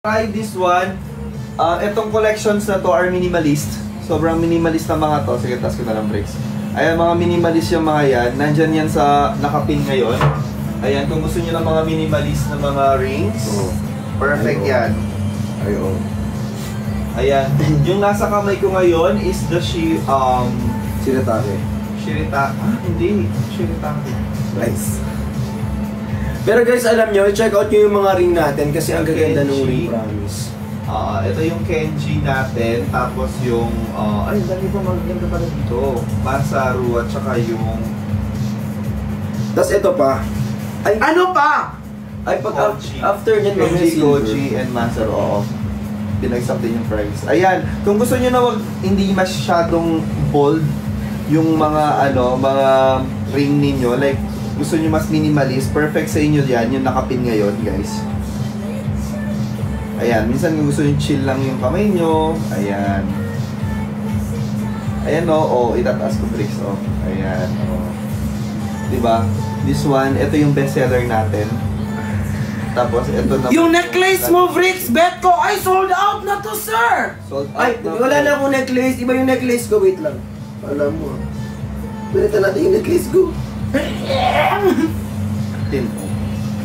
Try this one. Itong collections na to are minimalist. Sobrang minimalist na mga to. Sige, taas ko na lang breaks. Ayan, mga minimalist yung mga yan. Nandyan yan sa nakapin ngayon. Ayan, kung gusto nyo ng mga minimalist na mga rings, perfect yan. Ayan. Yung nasa kamay ko ngayon is the Shiratake. Hindi. Shiratake. Nice. Pero guys, alam nyo, check out nyo yung mga ring natin kasi ang gaganda ng ring, promise. Ito yung Kenji natin, tapos yung, ay, dami pa magaganda pala dito. Masaru at saka yung... Tapos ito pa. Ay, ano pa? Ay, pag after nyan, Kenji, Koji, and Masaru, oo. Binagsak din yung price. Ayan, kung gusto nyo na hindi masyadong bold yung mga, mga ring ninyo, like, gusto nyo mas minimalist, perfect sa inyo yan, yung nakapin ngayon, guys. Ayan, minsan kung gusto nyo chill lang yung kamay nyo, ayan. Ayan itataas ko bricks, ayan, diba? This one, ito yung bestseller natin. Tapos, ito na... Yung necklace mo, Bricks, bet ko, ay sold out na to, sir! Sold out ay, na wala na akong necklace, iba yung necklace ko, wait lang. Alam mo, pinita natin yung necklace ko.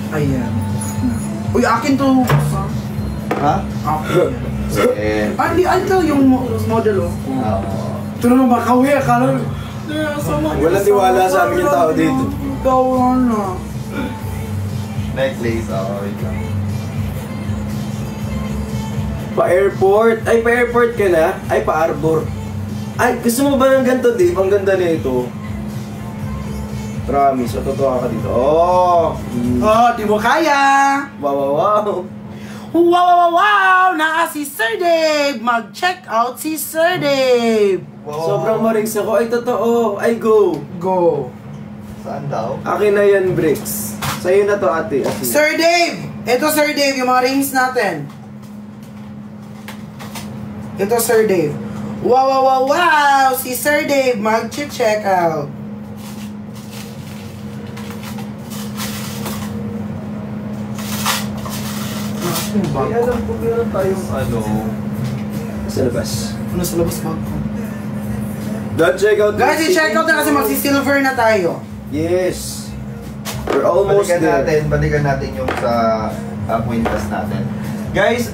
Ayan. Uy, akin to. Ha? Akin. Hindi, ito yung model, Ito naman ba, kawi, akala. Wala tiwala sa amin yung tao dito. Wala. Necklace, wait lang. Pa-airport? Ay, pa-airport ka na? Ay, pa-arbor. Ay, gusto mo ba ng ganito, Dave? Ang ganda nito. Promise, totoo ka dito. Di mo kaya! Wow! Wow! Naa si Sir Dave! Mag-check out si Sir Dave! Wow. Sobrang marings ako. Ay, totoo. Ay, go! Go! Saan daw? Akin na yan, Bricks. Sa'yo na to, ate. Sir Dave! Ito, Sir Dave, yung mga rings natin. Ito, Sir Dave. Wow! Si Sir Dave, mag-check out. Ay, alam ko meron tayong Sa labas. Ano sa labas bag ko? Don't check out. Guys, i-check out na kasi magsi-silver na tayo. Yes. We're almost there. Balikan natin yung sa Quintas natin. Guys,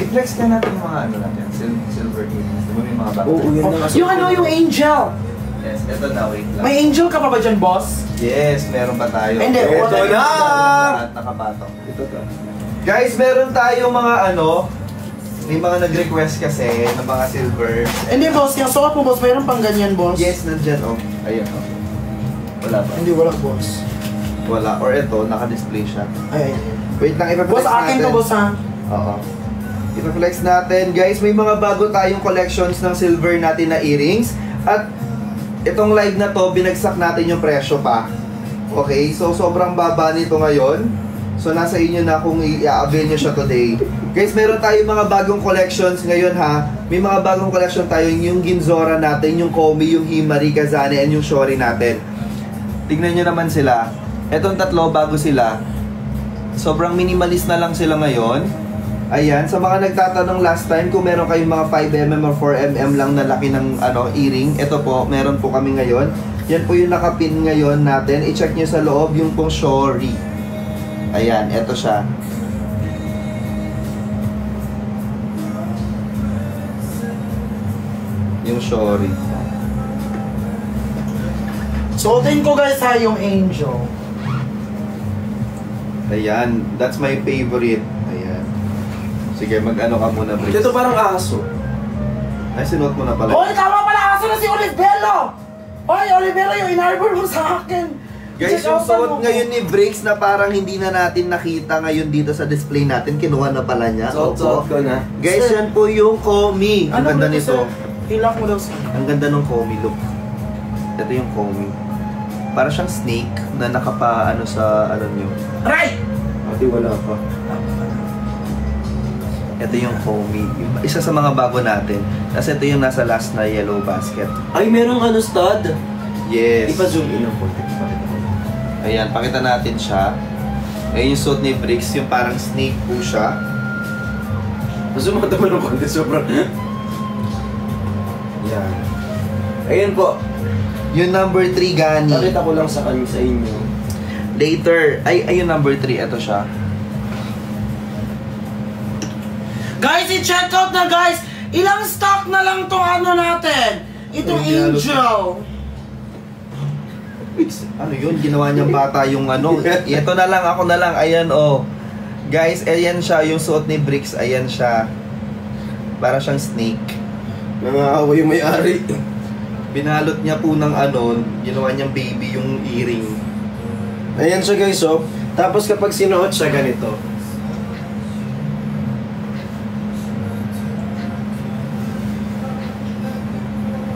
i-flex na natin yung mga natin, silver earrings. Diba may mga bago? Oo, yun na. Yung angel. Yes, eto na, wait lang. May angel ka pa ba dyan, boss? Yes, meron pa tayo. Hindi, eto wala na! na. Nakapatong. Ito to. Guys, meron tayong mga may mga nag-request kasi ng mga silver. Hindi, boss. Yung sukat mo, boss, mayroon pang ganyan, boss. Yes, nandyan, Ayan, Wala ba? Hindi, wala, boss. Wala. Or ito, naka-display siya. Ay. Wait lang, ipaplex Boss, akin to, boss, ha? Oo. Ipaplex natin. Guys, may mga bago tayong collections ng silver natin na earrings. At itong live na to, binagsak natin yung presyo pa. Okay? So, sobrang baba nito ngayon. So, nasa inyo na kung i-avail nyo siya today. Guys, meron tayong mga bagong collections ngayon, ha? May mga bagong collection tayo. Yung Ginzora natin, yung Komi, yung Himari, Kazane, and yung Shori natin. Tignan nyo naman sila. Etong tatlo, bago sila. Sobrang minimalist na lang sila ngayon. Ayan, sa mga nagtatanong last time kung meron kayong mga 5mm or 4mm lang na laki ng earring, ito po, meron po kami ngayon. Yan po yung nakapin ngayon natin. I-check nyo sa loob yung pong Shori. Ayan, ito siya. Yung Shori. Suotin ko, guys, ha, yung angel. Ayan, that's my favorite. Ayan. Sige, mag-ano ka muna, Briggs. Ito parang aso. Ay, sinuot mo na pala. Hoy, tama pala, aso na si Olivero! Hoy, Olivero, yung in-arbor mo sa akin. Guys, yung suot ngayon ni Briggs na parang hindi na natin nakita ngayon dito sa display natin, kinuha na pala niya. Suot ko na. Guys, yan po yung Komi. Ang ganda nito. Hilak mo daw sa... Ang ganda ng Komi look. Ito yung Komi. Para siyang snake na nyo, Right! Ate, wala pa. Ito yung Komi. Isa sa mga bago natin. Tapos ito yung nasa last na yellow basket. Ay, merong stud. Yes. Ipa-zoom in ang konti. Ayan, pakita natin siya. Ayun yung suit ni Briggs, yung parang snake po siya. Masumata mo ng konti, sobrang... Yan. Ayan po. Yung number 3, Gani. Pakita ko lang sa inyo. Later. Ayun number 3. Ito siya. Guys, i-check out na guys. Ilang stock na lang tong ano natin. Itong Angel. Ano yun? Ginawa niyang bata yung ano. Ito na lang, ako na lang. Ayan, oh. Guys, ayan siya. Yung suot ni Bricks, ayan siya. Para siyang snake. Nangahawa yung may-ari. Binalot niya po ng ano, ginawa niyang baby yung earring. Ayan siya guys, oh. Tapos kapag sinuot siya, ganito.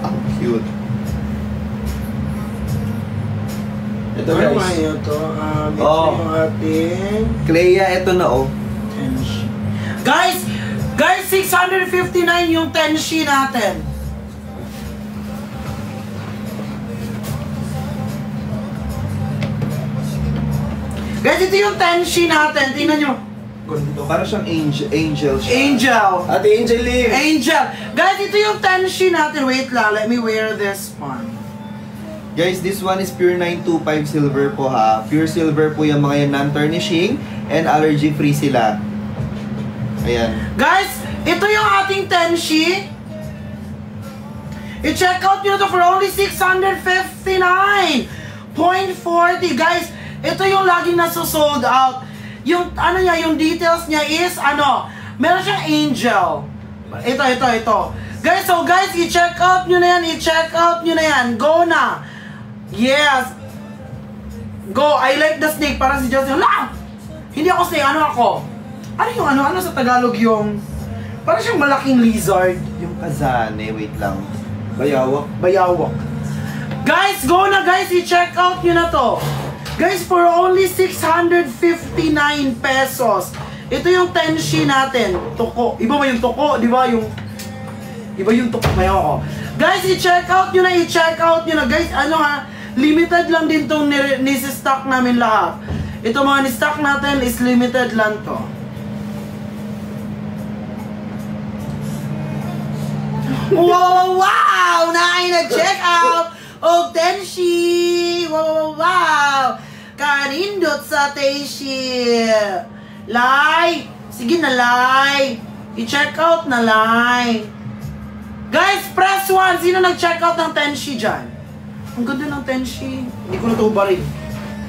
Ang cute. Ito Ano guys. nga yun to? Ito Oh. yung ating... Clea, ito na, oh. Tenshi. Guys, 659 yung Tenshi natin. Guys, ito yung Tenshi natin. Tingnan nyo. Ganito. Para siyang angel siya. Angel. Ate Angel Lee. Angel. Guys, ito yung Tenshi natin. Wait lang, let me wear this one. Guys, this one is pure 925 silver po ha. Pure silver po yung mga yan, non-tarnishing and allergy free sila. Ayan. Guys, ito yung ating Tenshi. I-check out nyo to for only 659.40. Guys, ito yung laging nasa-sold out. Yung ano niya, yung details niya is ano, meron siyang angel. Ito. Guys, so guys, i-check out nyo na yan, Go na. Yes. Go. I like the snake. Parang si Justin. La! Hindi ako snake. Ano ako? Ano sa Tagalog yung... Parang siyang malaking lizard. Yung kazane, wait lang. Bayawak. Guys, go na guys. I-check out nyo na to. Guys, for only 659 pesos. Ito yung Tenshi natin. Toko. Iba ba yung toko? Di ba yung... Iba yung toko. Mayo ko. Guys, i-check out nyo na. Guys, ano ha? Limited lang din tong nisi-stock namin lahat. Ito mga ni-stock natin is limited lang to. Wow! Nag-check out! Oh, Tenshi! Wow! Kanindot sa Tenshi! Lai! Sige na, Lai! I-check out na, Lai! Guys, press 1! Sino nag-check out ng Tenshi dyan? Ang ganda ng Tenshi. Hindi ko na ito ubarin.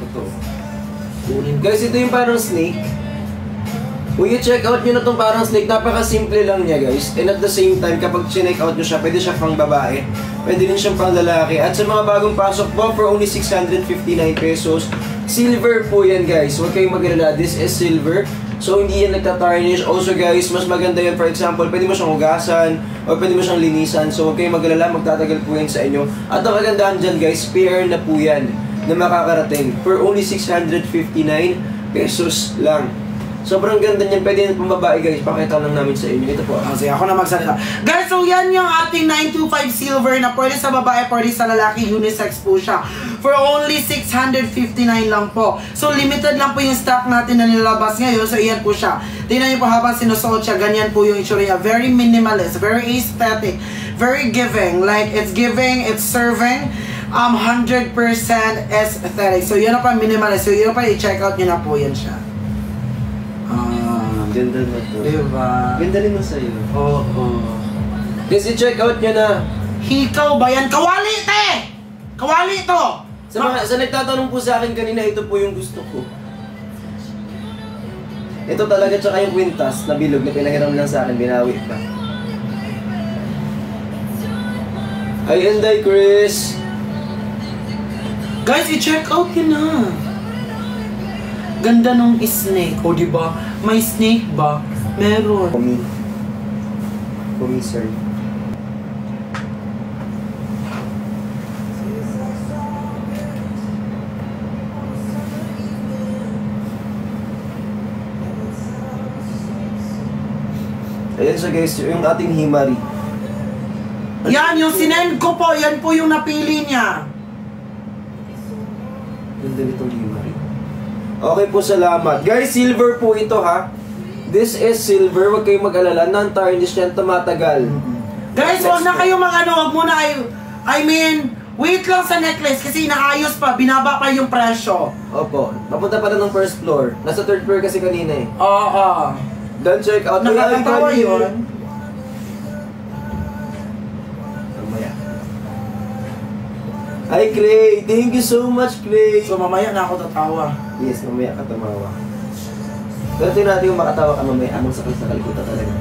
Ito. Guys, ito yung parang snake. Kung i-check out nyo na itong parang snake, napaka-simple lang niya guys. And at the same time, kapag check out nyo siya, pwede siya pang babae. Pwede din siyang pang lalaki. At sa mga bagong pasok po, for only 659 pesos, silver po yan guys. Huwag kayong mag-alala, this is silver. So hindi yan nagtatarnish. Also guys, mas maganda yan. For example, pwede mo siyang hugasan o pwede mo siyang linisan. So huwag kayong mag-alala, magtatagal po yan sa inyo. At ang kagandahan dyan guys, pair na po yan na makakarating. For only 659 pesos lang. Sobrang ganda niyan. Pwede yan pang babae guys. Pakita lang namin sa inyo. Ito po. Sige, ako na magsalita. Guys, so yan yung ating 925 silver na pwede sa babae, pwede sa lalaki, unisex po siya. For only 659 lang po. So limited lang po yung stock natin na nilabas ngayon. So iyan po siya. Tingnan niyo po habang sinusuot siya, ganyan po yung itsura niya. Very minimalist, very aesthetic, very giving. Like it's giving, it's serving. 100% aesthetic. So yun na pa minimalist. So yun na pa i-check out niyo na po yan siya. Ganda na to. Diba? Ganda rin na sa'yo. Oo. Kasi check out nyo na. Hikaw ba yan? Kawali, te! Kawali to! Sa nagtatanong po sa akin kanina, ito po yung gusto ko. Ito talaga, tsaka yung kwintas na bilog na pinahiram lang sa akin, binawi pa. Ay, Enday, Chris! Guys, i-check out yun na. Ganda nung snake. O, diba? May snake ba? Meron. Kumi, sir. Ayan siya guys, yung ating himari. Yan, yung sinend ko po. Yan po yung napili niya. Ganda nitong himari. Okay po, salamat. Guys, silver po ito ha. This is silver, huwag kayong mag-alala. Non-tarnish yan, tumatagal. Guys, huwag na kayo huwag muna wait lang sa necklace kasi inaayos pa, binaba pa yung presyo. Opo, papunta pa na ng first floor. Nasa third floor kasi kanina eh. Oo. Don't check out. Nakakatawa yun. Mamaya. Hi Clay! Thank you so much, Clay! So mamaya na ako tatawa. Yes, mamaya ka tumawa. Pero tingnan natin yung makatawa ka mamaya. Anong sakal sa kalikutan talaga.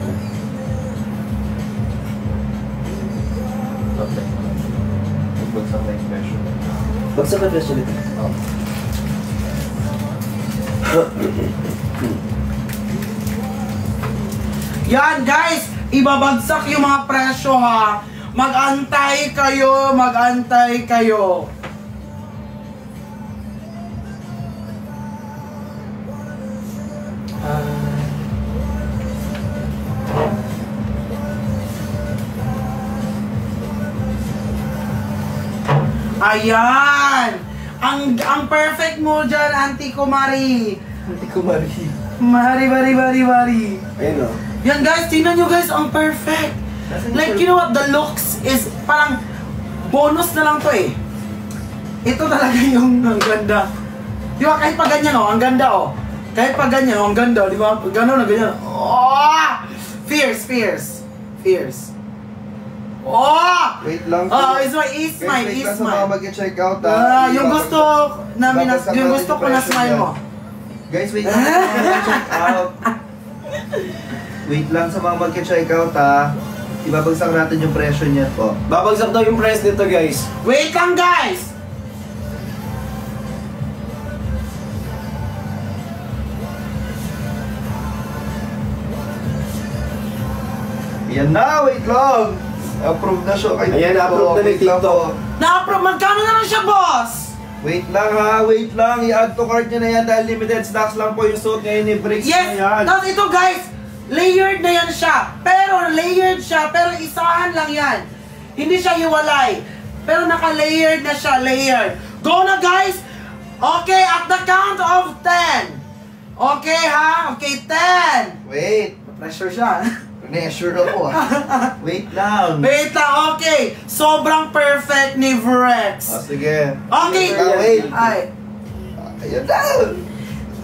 Okay. Bagsak na yung presyo. Bagsak na presyo nito. Yan guys, ibabagsak yung mga presyo ha. Mag-antay kayo, mag-antay kayo. Ayan! Ang perfect mo dyan, Auntie Kumari. Hindi ko mari. Mari. Ayun o. Yan guys, tingnan nyo guys, ang perfect. Like, you know what, the looks is parang bonus na lang to eh. Ito talaga yung ang ganda. Di ba, kahit pa ganyan oh, ang ganda oh. Kahit pa ganyan oh, ang ganda, di ba? Gano'n na ganyan. Oh! Fierce. Oh! Wait lang. Is my Wait lang sa mga mag-check out yung gusto namin, yung gusto ko na smile mo. Guys, wait lang sa mga mag-check out. Wait lang sa mga mag-check out ha. Ibabagsak natin yung presyo niya po. Babagsak daw yung price nito guys. Wait lang guys! Yan na, wait lang. Approve na siya kay Ayan, approve na ni Wait lang TikTok. po. Na-approve, magkano na lang siya boss? Wait lang ha, wait lang. I-add to cart niya na yan dahil limited stocks lang po yung suit ngayon ni Bricks Yes! na yan. Tapos ito guys, layered na yan siya. Layered siya, pero isahan lang yan. Hindi siya hiwalay. Pero naka-layered na siya, layered. Go na guys! Okay, at the count of 10. Okay ha? Okay, 10. Wait. Pressure siya. Pressure ako Wait lang. Wait lang, okay. Sobrang perfect ni Vrex. Sige. Okay. Wait. Ay. Ayan na.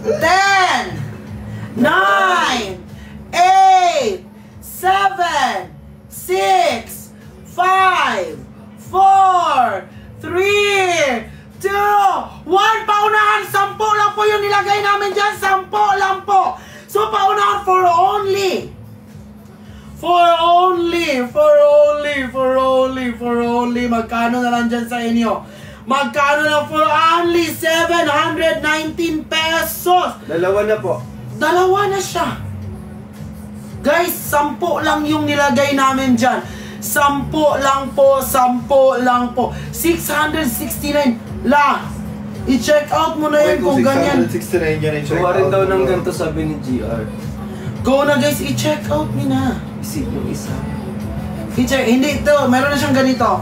10, 9, 8, 7, 6, 5, 4, 3, 2, 1. Paunahan, 10 lang po yung nilagay namin dyan. 10 lang po. So, paunahan for only. Magkano na lang dyan sa inyo? Magkano na for only 719 pesos? Dalawa na po. Dalawa na siya. Guys, 10 lang yung nilagay namin dyan. 10 lang po. 669 lang. I-check out mo na yun kung ganyan. 669 yun yung check Kuha rin out. daw ng ganito sabi ni GR. Go na guys, i-check out mo na. Isip yung isa. I-check, hindi ito. Meron na siyang ganito.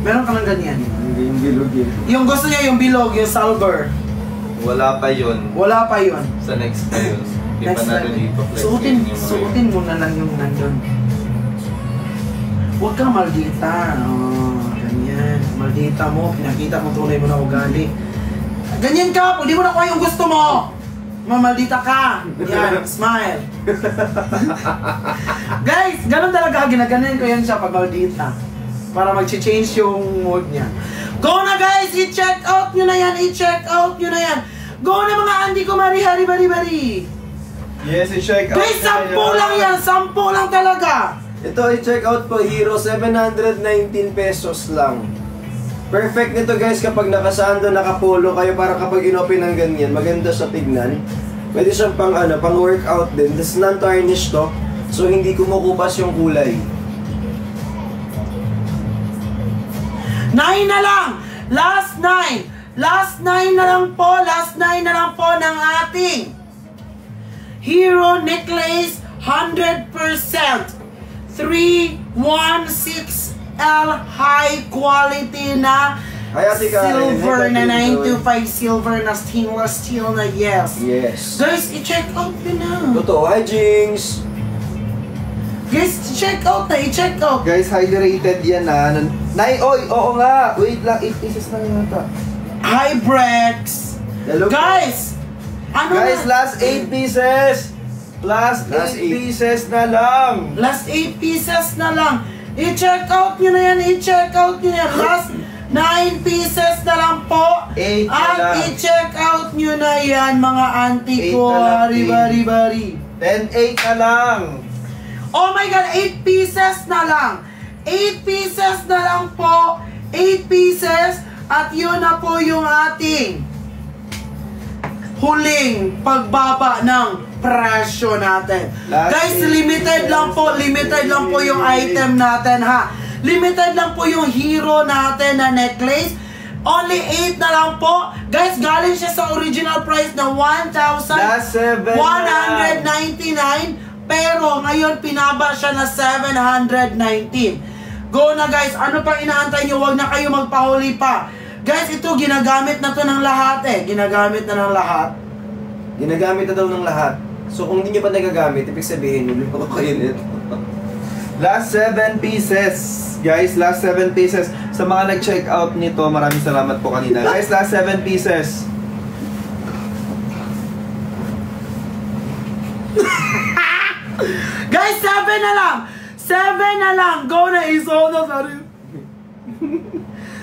Meron ka ng ganyan. Yung bilog yun. Yung gusto niya, yung bilog, yung silver. Wala pa yun. Wala pa yun. Sa next pa yun. Di pa Next natin time. ipaplex Suotin mo na lang yung nandun. Huwag kang maldita. Oh, ganyan. Maldita mo, pinakita mo tunay mo na ugali. Ganyan ka, hindi mo na kuha yung gusto mo. Mamaldita ka. Yan, smile. Guys, ganun talaga. Ginaganin ko yan siya pag maldita. Para mag-change yung mood niya. Go na guys! I-check out nyo na yan! Go na mga Andy Kumari, bari. Yes, i-check out. Guys, 10 lang yan! 10 lang talaga! Ito i-check out po, Hero, 719 pesos lang. Perfect nito guys kapag nakasando, nakapolo kayo para kapag inopen ng ganyan, maganda sa tignan. Pwede siyang pang workout din. This non-tarnish to, so hindi kumukupas yung kulay. 9 na lang! Last 9 na lang po ng ating Hero Necklace 100% 316L high quality na Hi, Ate Karen. Silver Hi, na Karen. 925 silver na stainless steel na yes. Yes. Guys, i-check out nyo na. Totoo. Hi, Jinx. Guys, i-check out na, i-check out. Guys, highly rated yan na. Oy, oo nga. Wait lang, 8 pieces na yata. Hi, Brex. Hello. Guys, ano Guys, na? last 8 pieces. Last 8 8. pieces na lang. Last 8 pieces na lang. I-check out nyo na yan, i-check out nyo na yan. Last 9 pieces na lang po. 8 na At lang. i-check out nyo na yan, mga auntie 8 ko. na lang, Bari-bari-bari. Then 8 na lang. Oh my God, 8 pieces na lang. 8 pieces na lang po. 8 pieces. At yun na po yung ating huling pagbaba ng presyo natin. Last Guys, 8 limited lang po. Limited lang po yung item natin, ha. Limited lang po yung hero natin na necklace. Only 8 na lang po. Guys, galing siya sa original price na Last 7 na lang. 1,199. Pero ngayon pinaba siya na 719. Go na guys, ano pang inaantay nyo? Huwag na kayo magpahuli pa. Guys, ito ginagamit na to ng lahat eh. Ginagamit na ng lahat. Ginagamit na daw ng lahat. So kung hindi nyo pa nagagamit, ibig sabihin, niloko kayo nito. Last 7 pieces. Guys, last 7 pieces. Sa mga nag-check out nito, maraming salamat po kanina. Guys, last 7 pieces. Guys, 7 na lang! 7 na lang! Go na, iso na sa rin.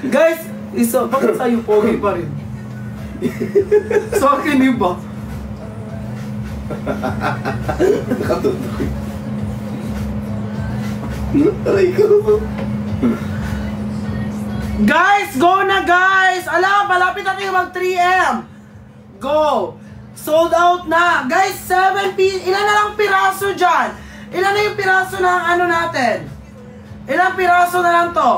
Guys, iso, bakit sa'yo pogi pa rin? Sa akin, iba. Nakatutok. Aray ko. Guys, go na guys! Ala, malapit na tayo mag 3M. Go! Sold out na. Guys, 7 pieces. Ilan na lang piraso dyan? Ilan na yung piraso ng ano natin? Ilang piraso na lang to?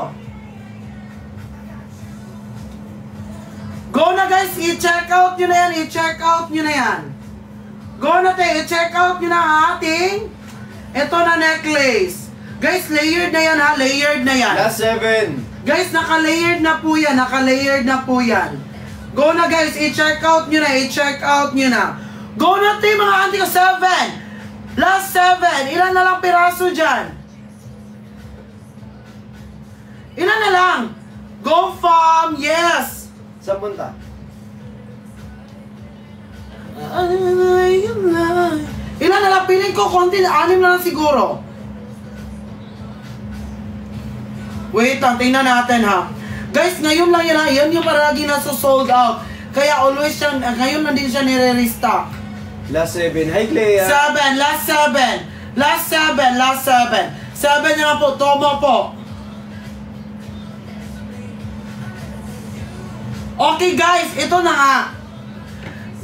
Go na guys, i-check out nyo na yan, i-check out nyo na yan. Go na tayo, i-check out nyo na ang ating ito na necklace. Guys, layered na yan ha, layered na yan. Last 7. Guys, naka-layered na po yan, naka-layered na po yan. Go na guys, i-check out nyo na, i-check out nyo na. Go na tayo mga auntie ko, 7. Last 7, ilan na lang piraso dyan? Ilan na lang? Go fam, yes! Saan punta? Ilan na lang, piling ko konti, 6 na lang siguro. Wait lang, tingnan natin ha. Guys, ngayon lang yan ha, yan yung palagi nasa-sold out. Kaya always siya, ngayon lang din siya nire-restock. Last 7. Hi, Clea. 7, last 7. Last 7, last 7. 7 na lang po, tomo po. Okay guys, ito na nga.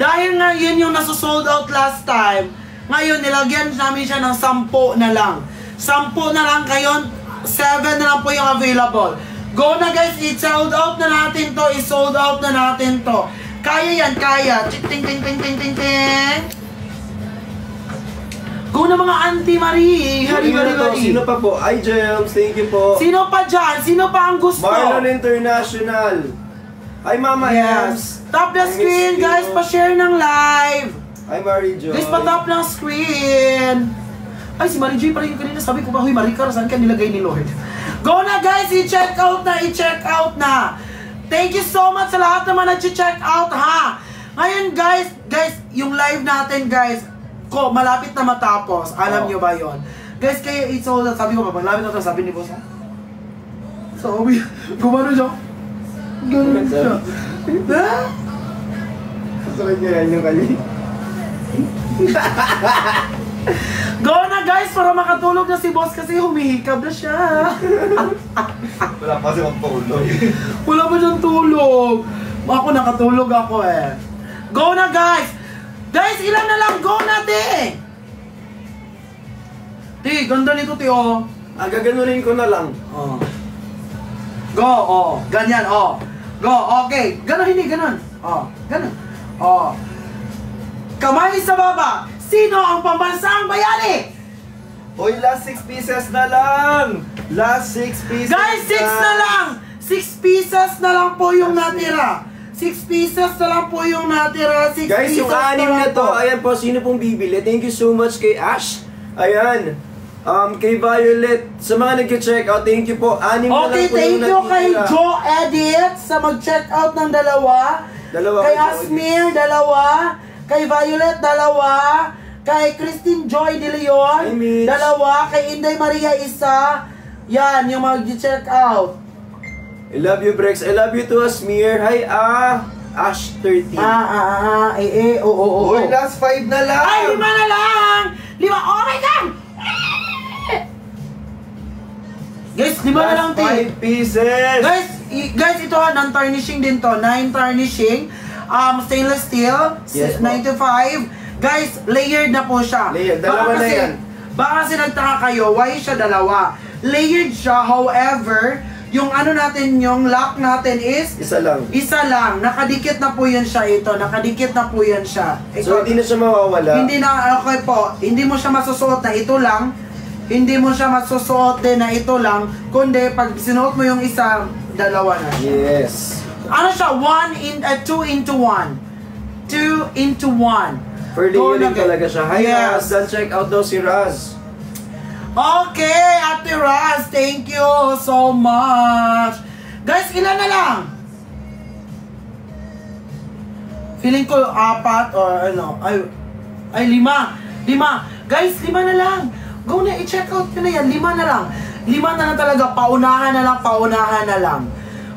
Dahil nga yun yung nasa-sold out last time, ngayon nilagyan namin siya ng 10 na lang. 10 na lang kayo, 7 na lang po yung available. Go na guys, i-sold out na natin to, i-sold out na natin to. Kaya yan, kaya. Ting ting ting ting ting ting ting. Go na mga Auntie Marie. Hari hari hari. Sino pa po? Hi, Gems. Thank you po. Sino pa dyan? Sino pa ang gusto? Marlon International. Hi, Mama Ems. Yes. Top the I miss screen, you. guys. Pa-share ng live. Hi, Marie Jo. Guys, pa-top ng screen. Ay, si Marie Joy pala yung kanina. Sabi ko ba, huy, Maricar, saan ka nilagay ni Lord? Go na, guys. I-check out na. I-check out na. Thank you so much sa lahat naman nag-check out, ha? Ngayon, guys, yung live natin, guys, malapit na matapos. Alam nyo ba yon? Guys, kaya i-sold out. Sabi ko ba, malapit na ito, sabi ni Boss, ha? Sabi, gumano siya. Ganun siya. Ha? Sakit niya yan yung kanya. Go na guys para makatulog na si Boss kasi humihikab na siya. Wala pa kasi magpaulo. Wala pa siyang tulog. Ako nakatulog ako eh. Go na guys! Guys, ilan na lang? Go na te! Ti, ganda nito ti oh. Gaganunin ko na lang. Oh. Go, oh. Ganyan, oh. Go, okay. Ganon, hindi, ganon. Oh, ganon. Oh. Kamay sa baba. Sino ang pambansang bayani? Hoy, last 6 pieces na lang! Last 6 pieces Guys, 6 na lang! 6 pieces na lang po yung natira. 6 pieces na lang po yung natira. 6 Guys, pieces yung anim na lang to, po. ayan po, sino pong bibili? Thank you so much kay Ash. Ayan. Kay Violet, sa mga nag-check out, thank you po. Anim na Okay, lang po thank yung you kay natitira. Joe Edit sa mag-check out ng dalawa. Dalawa Kay kay Joe Asmir, dalawa. Kay Violet, dalawa. Kay Christine Joy De Leon, Hi, Mitch. dalawa. Kay Inday Maria, isa. Yan, yung mag-check out. I love you, Brex. I love you too, Asmir. Hi, Ash 13. Oo. Uy, last 5 na lang! Ay, 5 na lang! 5, oh my God! Guys, 5 na lang, Last 5 pieces! Guys, ito ha, non-tarnishing din to. 9 tarnishing. Stainless steel. Yes, po. 95. Guys, layered na po siya. Layered. Dalawa na yan. Baka kasi nagtaka kayo, why siya dalawa? Layered siya, however, yung ano natin, yung lock natin is Isa lang. isa lang. Nakadikit na po yan siya ito. Nakadikit na po yan siya. So, hindi na siya mawawala. Hindi na, okay po, hindi mo siya masusuot na ito lang. Hindi mo siya masusuot din na ito lang. Kundi, pag sinuot mo yung isa, dalawa na siya. Yes. Ano siya? 2 into 1. 2 into 1. For Go layering na, talaga siya. Hi, yes. Raz. Dan check out daw si Raz. Okay, Ate Raz, thank you so much. Guys, ilan na lang? Feeling ko 4 or ano, ay 5. 5. Guys, 5 na lang. Go na, i-check out nyo na yan. 5 na lang. 5 na lang talaga. Paunahan na lang, paunahan na lang.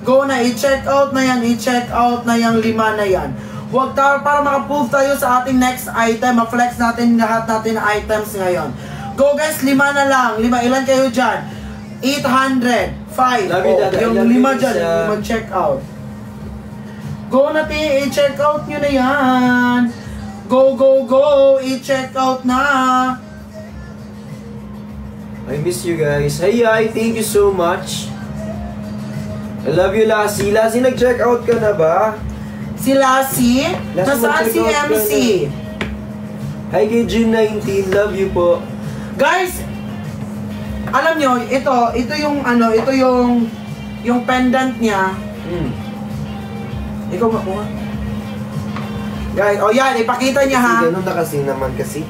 Go na, i-check out na yan, i-check out na yung 5 na yan. Huwag tayo, para makaprove tayo sa ating next item, ma-flex natin lahat natin na items ngayon. Go guys, 5 na lang. 5, ilan kayo dyan? 800. 5. Love you, Dada. Yung Love 5 you, dyan, Lisa. yung mag-check out. Go natin, i-check out nyo na yan. Go, go, go. I-check out na. I miss you guys. Hi, thank you so much. I love you, Lassie. Lassie, nag-check out ka na ba? Si Lassie? Lassie, Nasaan si mag-check out ka MC? Hi kay June19. Love you po. Guys, alam nyo, ito yung ano, ito yung pendant niya. Ikaw makuha. Guys, oh yan, ipakita niya ha. Ganun na kasi naman kasi.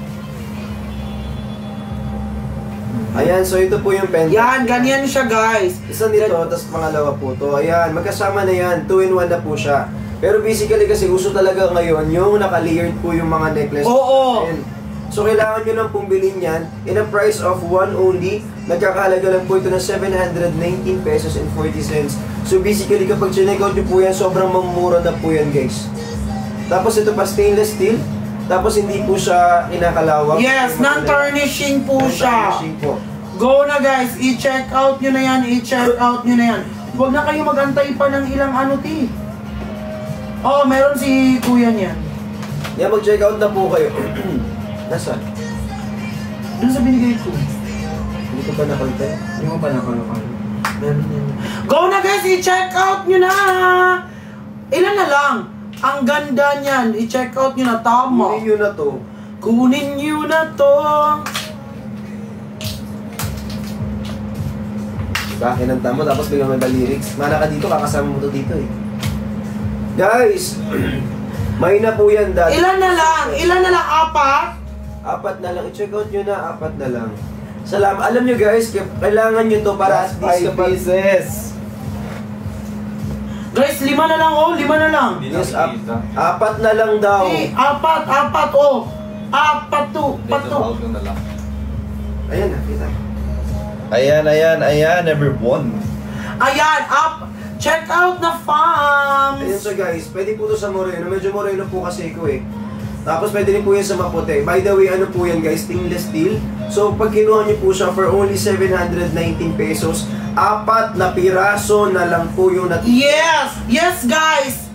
Ayan, so ito po yung pendant. Yan, ganyan siya guys. Isa nito, tapos pangalawa po to. Ayan, magkasama na yan. 2-in-1 na po siya. Pero basically kasi uso talaga ngayon yung naka-layered po yung mga necklace. Oo. Ayan. So kailangan nyo lang pong bilhin yan in a price of 1 only. Nagkakahalaga lang po ito ng 719 pesos and 40 cents. So basically kapag chinek out nyo po yan, sobrang mamura na po yan guys. Tapos ito pa stainless steel. Tapos hindi po siya kinakalawang. Yes, non-tarnishing po siya. Non-tarnishing po. Go na guys, i-check out nyo na yan, i-check out nyo na yan. Huwag na kayo magantay pa ng ilang ano ti. Oh, meron si kuya niyan. Yan, mag-check out na po kayo. Nasaan? Doon sa binigay ko. Hindi ko pa nakantay. Hindi mo pa nakalakal. Meron yan. Go na guys, i-check out nyo na! Ilan na lang? Ang ganda niyan, i-check out nyo na, tama. Kunin nyo na to. Kunin nyo na to. Sa akin ang tama, tapos biglang may lyrics. Mana ka dito, kakasama mo to dito eh. Guys! May na po yan dati. Ilan na lang? Ilan na lang? 4? 4 na lang. I-check out nyo na, 4 na lang. Salamat. Alam nyo guys, kailangan nyo to para at least 5 pieces! Guys, 5 na lang oh, 5 na lang. Yes, 4 na lang daw. Eh, 4 oh. 4 to, 4 to. Ayan, nakita. Ayan, everyone. Ayan, up. Check out na Ayan fams. so guys, pwede po to sa moreno. Medyo moreno po kasi ko eh. Tapos pwede rin po yan sa maputi. By the way, ano po yan guys, stainless steel. So pag kinuha nyo po siya for only 719 pesos, 4 na piraso na lang po yung Yes! Yes guys!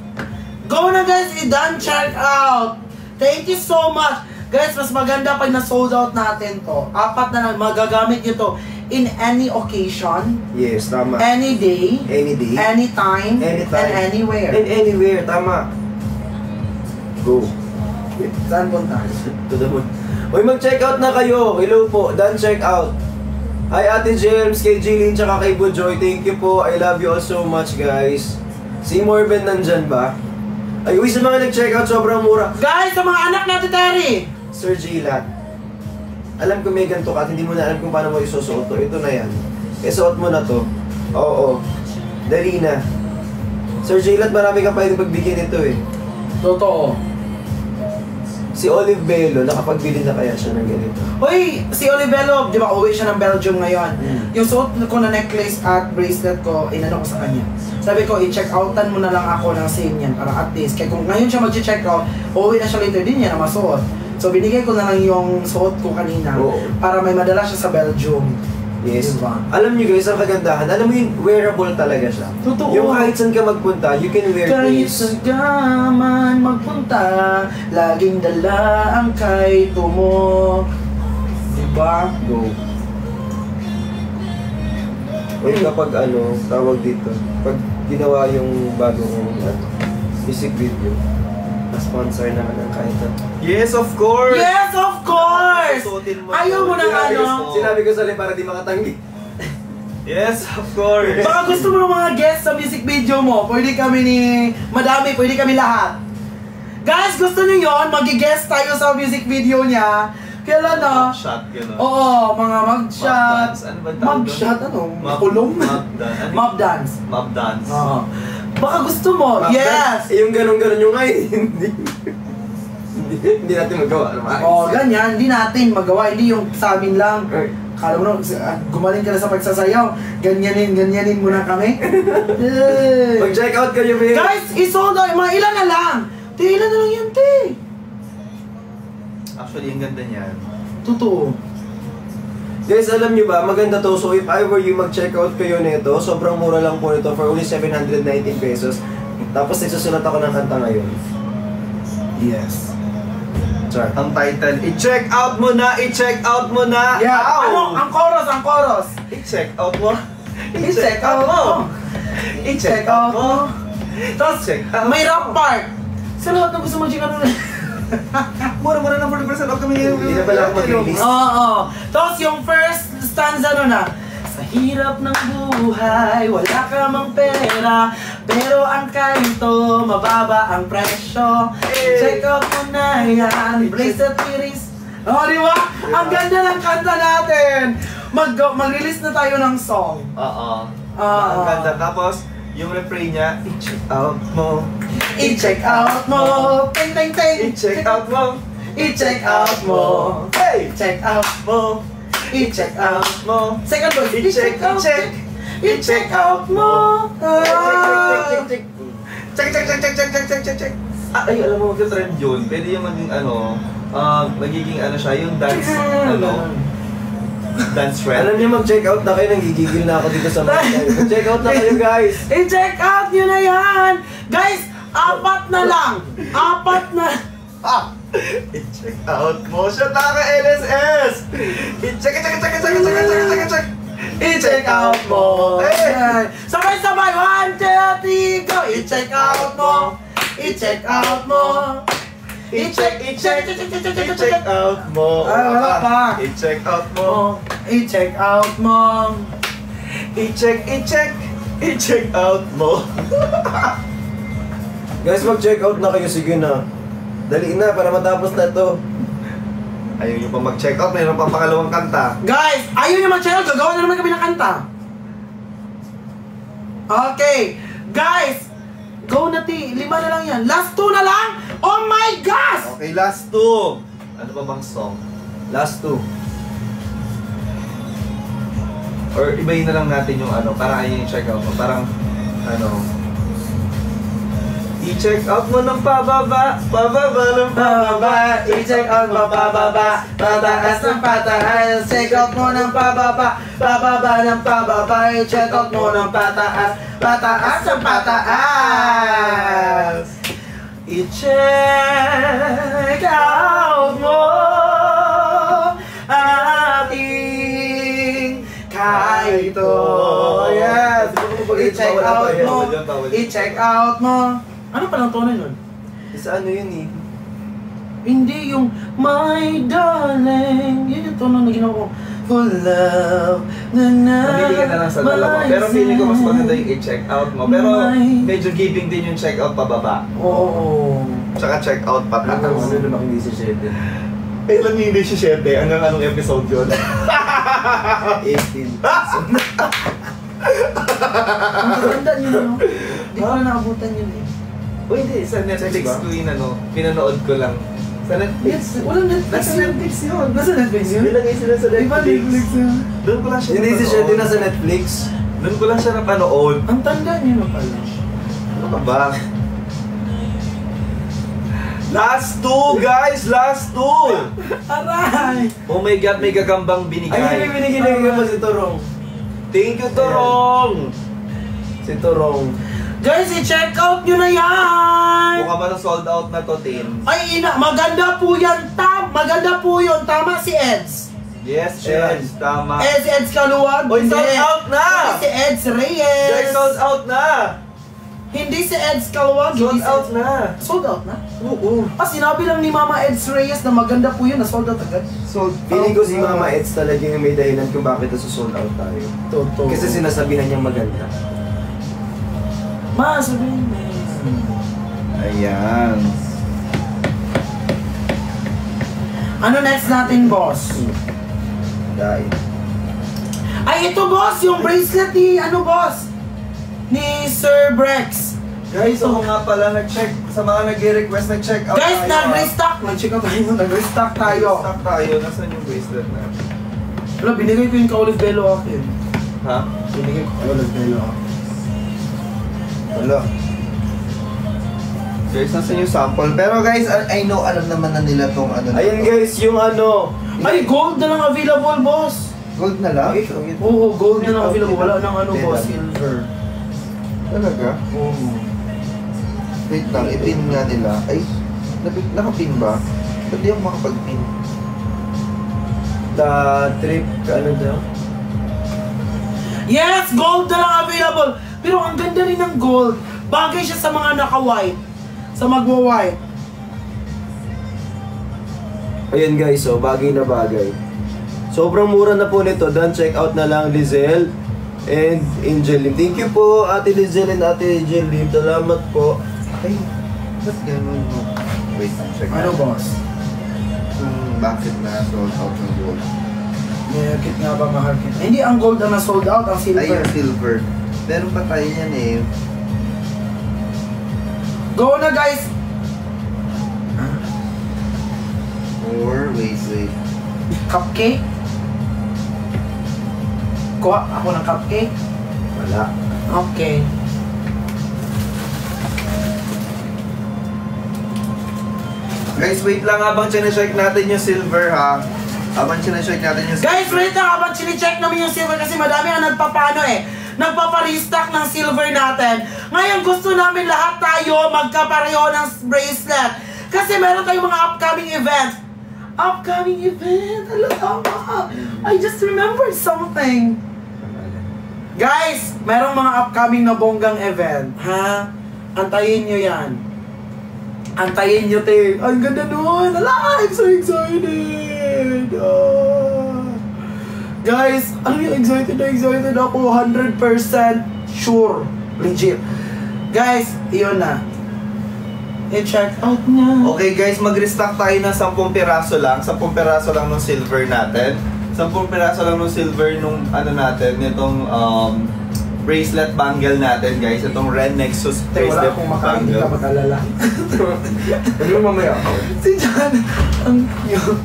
Go na guys, i-done check out. Thank you so much. Guys, mas maganda pag na-sold out natin to. 4 na lang, magagamit nyo to in any occasion, Yes, tama. any day, Any day. anytime, Anytime. and anywhere. And anywhere, tama. Go. Saan punta? To the moon. Uy, mag-check out na kayo. Hello po, done check out. Hi Ate James, kay Jillian, tsaka kay Bujoy. Thank you po. I love you all so much, guys. Si Morben nandyan ba? Ay, uy, sa mga nag-check out, sobrang mura. Guys, sa mga anak natin, Terry! Sir Jilat, alam ko may ganito ka at hindi mo na alam kung paano mo isusuot to. Ito na yan. Isuot mo na to. Oo. Dali na. Sir Jilat, marami ka pwede pagbigyan nito eh. Totoo. Si Olive Bello, nakapagbili na kaya siya ng ganito. Uy, si Olivelo, di ba uwi siya ng Belgium ngayon? Yung suot ko na necklace at bracelet ko, inano ko sa kanya. Sabi ko, i-check outan mo na lang ako ng same yan para at least. Kaya kung ngayon siya mag-check out, uuwi na siya later, din niya na masuot. So binigay ko na lang yung suot ko kanina para may madala siya sa Belgium. Yes. Diba? Alam niyo guys, ang kagandahan, alam mo yung wearable talaga siya. Totoo. Yung kahit saan ka magpunta, you can wear Kahit this. saan ka man magpunta, laging dala ang kaito mo. Diba? Go. Or kapag ano, tawag dito, pag ginawa yung bagong music video, na-sponsor naman ang kahit ano. Yes, of course! Yes, of course! Susuotin mo. Ayaw mo ng ano? Sinabi ko sa para di makatanggi. Yes, of course! Baka gusto mo ng mga guests sa music video mo, pwede kami ni Madami, pwede kami lahat. Guys, gusto niyo yon? Magi-guest tayo sa music video niya. Kailan na? Shot, gano'n. Oo, mga mag-shot. Mug dance. Ano ba tawag doon? Mag-shot, ano? Mug- Kulong? mug dance. Ano? Mob dance. Mob dance. Oo. Baka gusto mo. Yes! Eh, yung ganun-ganun yung ngayon, hindi natin magawa. Oo, ganyan. Hindi natin magawa. Hindi yung sa amin lang. Kala mo gumaling ka na sa pagsasayaw. Ganyanin mo na kami. Yay! Mag-check out kayo, babe. Guys, isold out. Mga ilan na lang. Ilan na lang yan, te. Actually, ang ganda niyan. Totoo. Guys, alam nyo ba, maganda to. So if I were you, mag-check out kayo nito. Sobrang mura lang po nito for only 719 pesos. Tapos nagsusulat ako ng kanta ngayon. Yes. Char. Ang title, i-check out mo na! I-check out mo na! Yeah. Ow! Ano? Ang chorus, ang chorus. I-check out mo! I-check out mo. I-check out mo. Tapos, Check out. may rap part. Sa lahat ng gusto mo, chika na. Mura-mura ng 40% off kami ngayon. Hindi na pala ako mag-release. Oo. Tapos yung first stanza no na, sa hirap ng buhay, wala ka mang pera, pero ang kaito, mababa ang presyo. Check out mo na yan, bracelet iris. Oh, di ba? Ang ganda ng kanta natin. Mag-release na tayo ng song. Oo. Oo. Ang ganda. Tapos, yung refrain niya, i-check out mo. I-check out mo. Ting, ting, ting. I-check out mo. I-check out mo. Hey! I-check out. Mo. I-check out. Mo. Second verse. I-check, i-check. I-check out mo. Check, check. Ay, alam mo, mag-trend yun. Pwede yung maging magiging siya, yung dance, dance trend. Alam niyo, mag-check out na kayo. Nanggigigil na ako dito sa mga tayo. Mag-check out na kayo, guys. I-check out nyo na yan. Guys, 4 na lang. 4 na. I-check out mo siya, taka LSS! I-check. I-check out mo. Hey! Sabay-sabay. 1, 2, 3, go. I-check out mo. I-check out mo. I-check out mo. Ay, wala pa. I-check out mo. I-check out mo. I-check out mo. Guys, mag-check out na kayo. Sige na. Dali na para matapos na to. Ayaw nyo pa mag-check out, mayroon pang pangalawang kanta. Guys, ayaw nyo mag-check. Gagawa na naman kami ng kanta. Okay. Guys, go na ti. 5 na lang yan. Last 2 na lang. Oh my gosh! Okay, last 2. Ano pa bang song? Last 2. Or ibahin na lang natin yung parang ayun yung check out mo. Parang, i-check out mo ng pababa ng Pababa, i-check out mo pababa, pataas ng pataas, check out mo ng pababa, pababa ng pababa, i-check out mo ng pataas, pataas ng pataas. I-check out mo ating kaito. Yes! I-check out mo, i-check out mo. Ano palang tono nun? Isa ano yun eh? Hindi yung my darling. Yun yung tono na ginawa ko. for love. Na na. Nabili ka na lang sa dalawa. Pero feeling ko mas maganda yung i-check out mo. Pero medyo giving din yung check out pababa. Oo. Tsaka check out pataas. Ano naman hindi si Shete? Eh, lang hindi si 7. Anong episode yun? 18. Ang ganda nyo, no? Di ko na nakabutan yun eh. O hindi, sa Netflix ko yun pinanood ko lang. Sa Netflix? Walang Netflix. Nasa Netflix yun. Nasa Netflix yun? Nilagay sila sa Di ba Netflix yun? Doon ko lang siya Hindi si Shete nasa Netflix. Doon ko lang siya napanood. Ang tanda nyo na pala. Ano ka ba? Last two, guys! Last two! Aray! Oh my God, may gagambang binigay. Ay, binigay mo si Torong. Thank you, Torong! Si Torong. Guys, i-check out nyo na yan! Mukha ba na sold out na to, Tin? Ay, maganda po yan, maganda po yun. Tama si Eds. Yes, Eds, tama. Si Eds Kaluwag. Oy, sold Hindi. out na! Hindi si Eds Reyes. Guys, sold out na! Hindi si Eds Kaluwag. Sold out na! Sold out na? Oo. Sinabi lang ni Mama Eds Reyes na maganda po yun, na sold out agad. Sold Feeling ko si Mama Eds talaga yung may dahilan kung bakit nasa-sold out tayo. Totoo. Kasi sinasabihan niyang maganda. Ma, sabihin mo. Ayan. Ano next natin, boss? Dahil. Ay, ito, boss! Yung bracelet ni, boss? Ni Sir Brex. Guys, ako nga pala nag-check. Sa mga nag-request, nag-check out Guys, tayo. nag-restock. Nag-check out tayo. Nag-restock tayo. Nag-restock tayo. Nasaan yung bracelet na? Wala, binigay ko yung ka-olive bello akin. Ha? Binigay ko ka-olive bello akin. Wala. Guys, nasaan yung sample? Pero guys, I know, alam naman na nila tong ano. Ayan guys, yung ano. Ay, gold na lang available, boss. Gold na lang? Oo, gold na lang available. Wala nang boss. Silver. Talaga? Oo. Wait lang, ipin nga nila. Ay, nakapin ba? Ba't di ako makapag-pin? The trip, ano daw? Yes, gold na lang available. Pero ang ganda rin ng gold. Bagay siya sa mga naka-white. Sa magwa-white. Ayan guys, so bagay na bagay. Sobrang mura na po nito. Done, check out na lang Lizelle and Angel Lim. Thank you po Ate Lizelle and Ate Angel Lim. Salamat po. Ay, ba't ganun mo? Wait, check Ano, boss? Bakit na sold out ng gold? Kit nga ba mahal kit? Hindi ang gold ang na-sold out, ang silver. Ay, yung silver. Meron pa tayo niyan eh. Go na, guys! Or, wait. Cupcake? Kuha ako ng cupcake? Wala. Okay. Guys, wait lang habang chine-check natin yung silver ha. Habang chine-check natin yung silver. Guys, wait lang habang chine-check namin yung silver kasi madami ang nagpapano eh. Nagpapa-restock ng silver natin. Ngayon gusto namin lahat tayo magkapareho ng bracelet. Kasi meron tayong mga upcoming event. Upcoming event? Ano tama? I just remembered something. Guys, merong mga upcoming na bonggang event. Ha? Antayin nyo yan. Antayin nyo, te. Ang ganda nun. Ala, I'm so excited. Guys, ano yung excited ako. 100% sure. Legit. Guys, iyon na. I-check out na. Okay guys, mag-restock tayo ng 10 piraso lang. 10 piraso lang ng silver natin. 10 piraso lang ng silver nung ano natin, nitong bracelet bangle natin guys. Itong Ren Nexus Te, wala bracelet akong makain, hindi ka mag-alala. Ano mo mamaya ako? Si John, ang cute.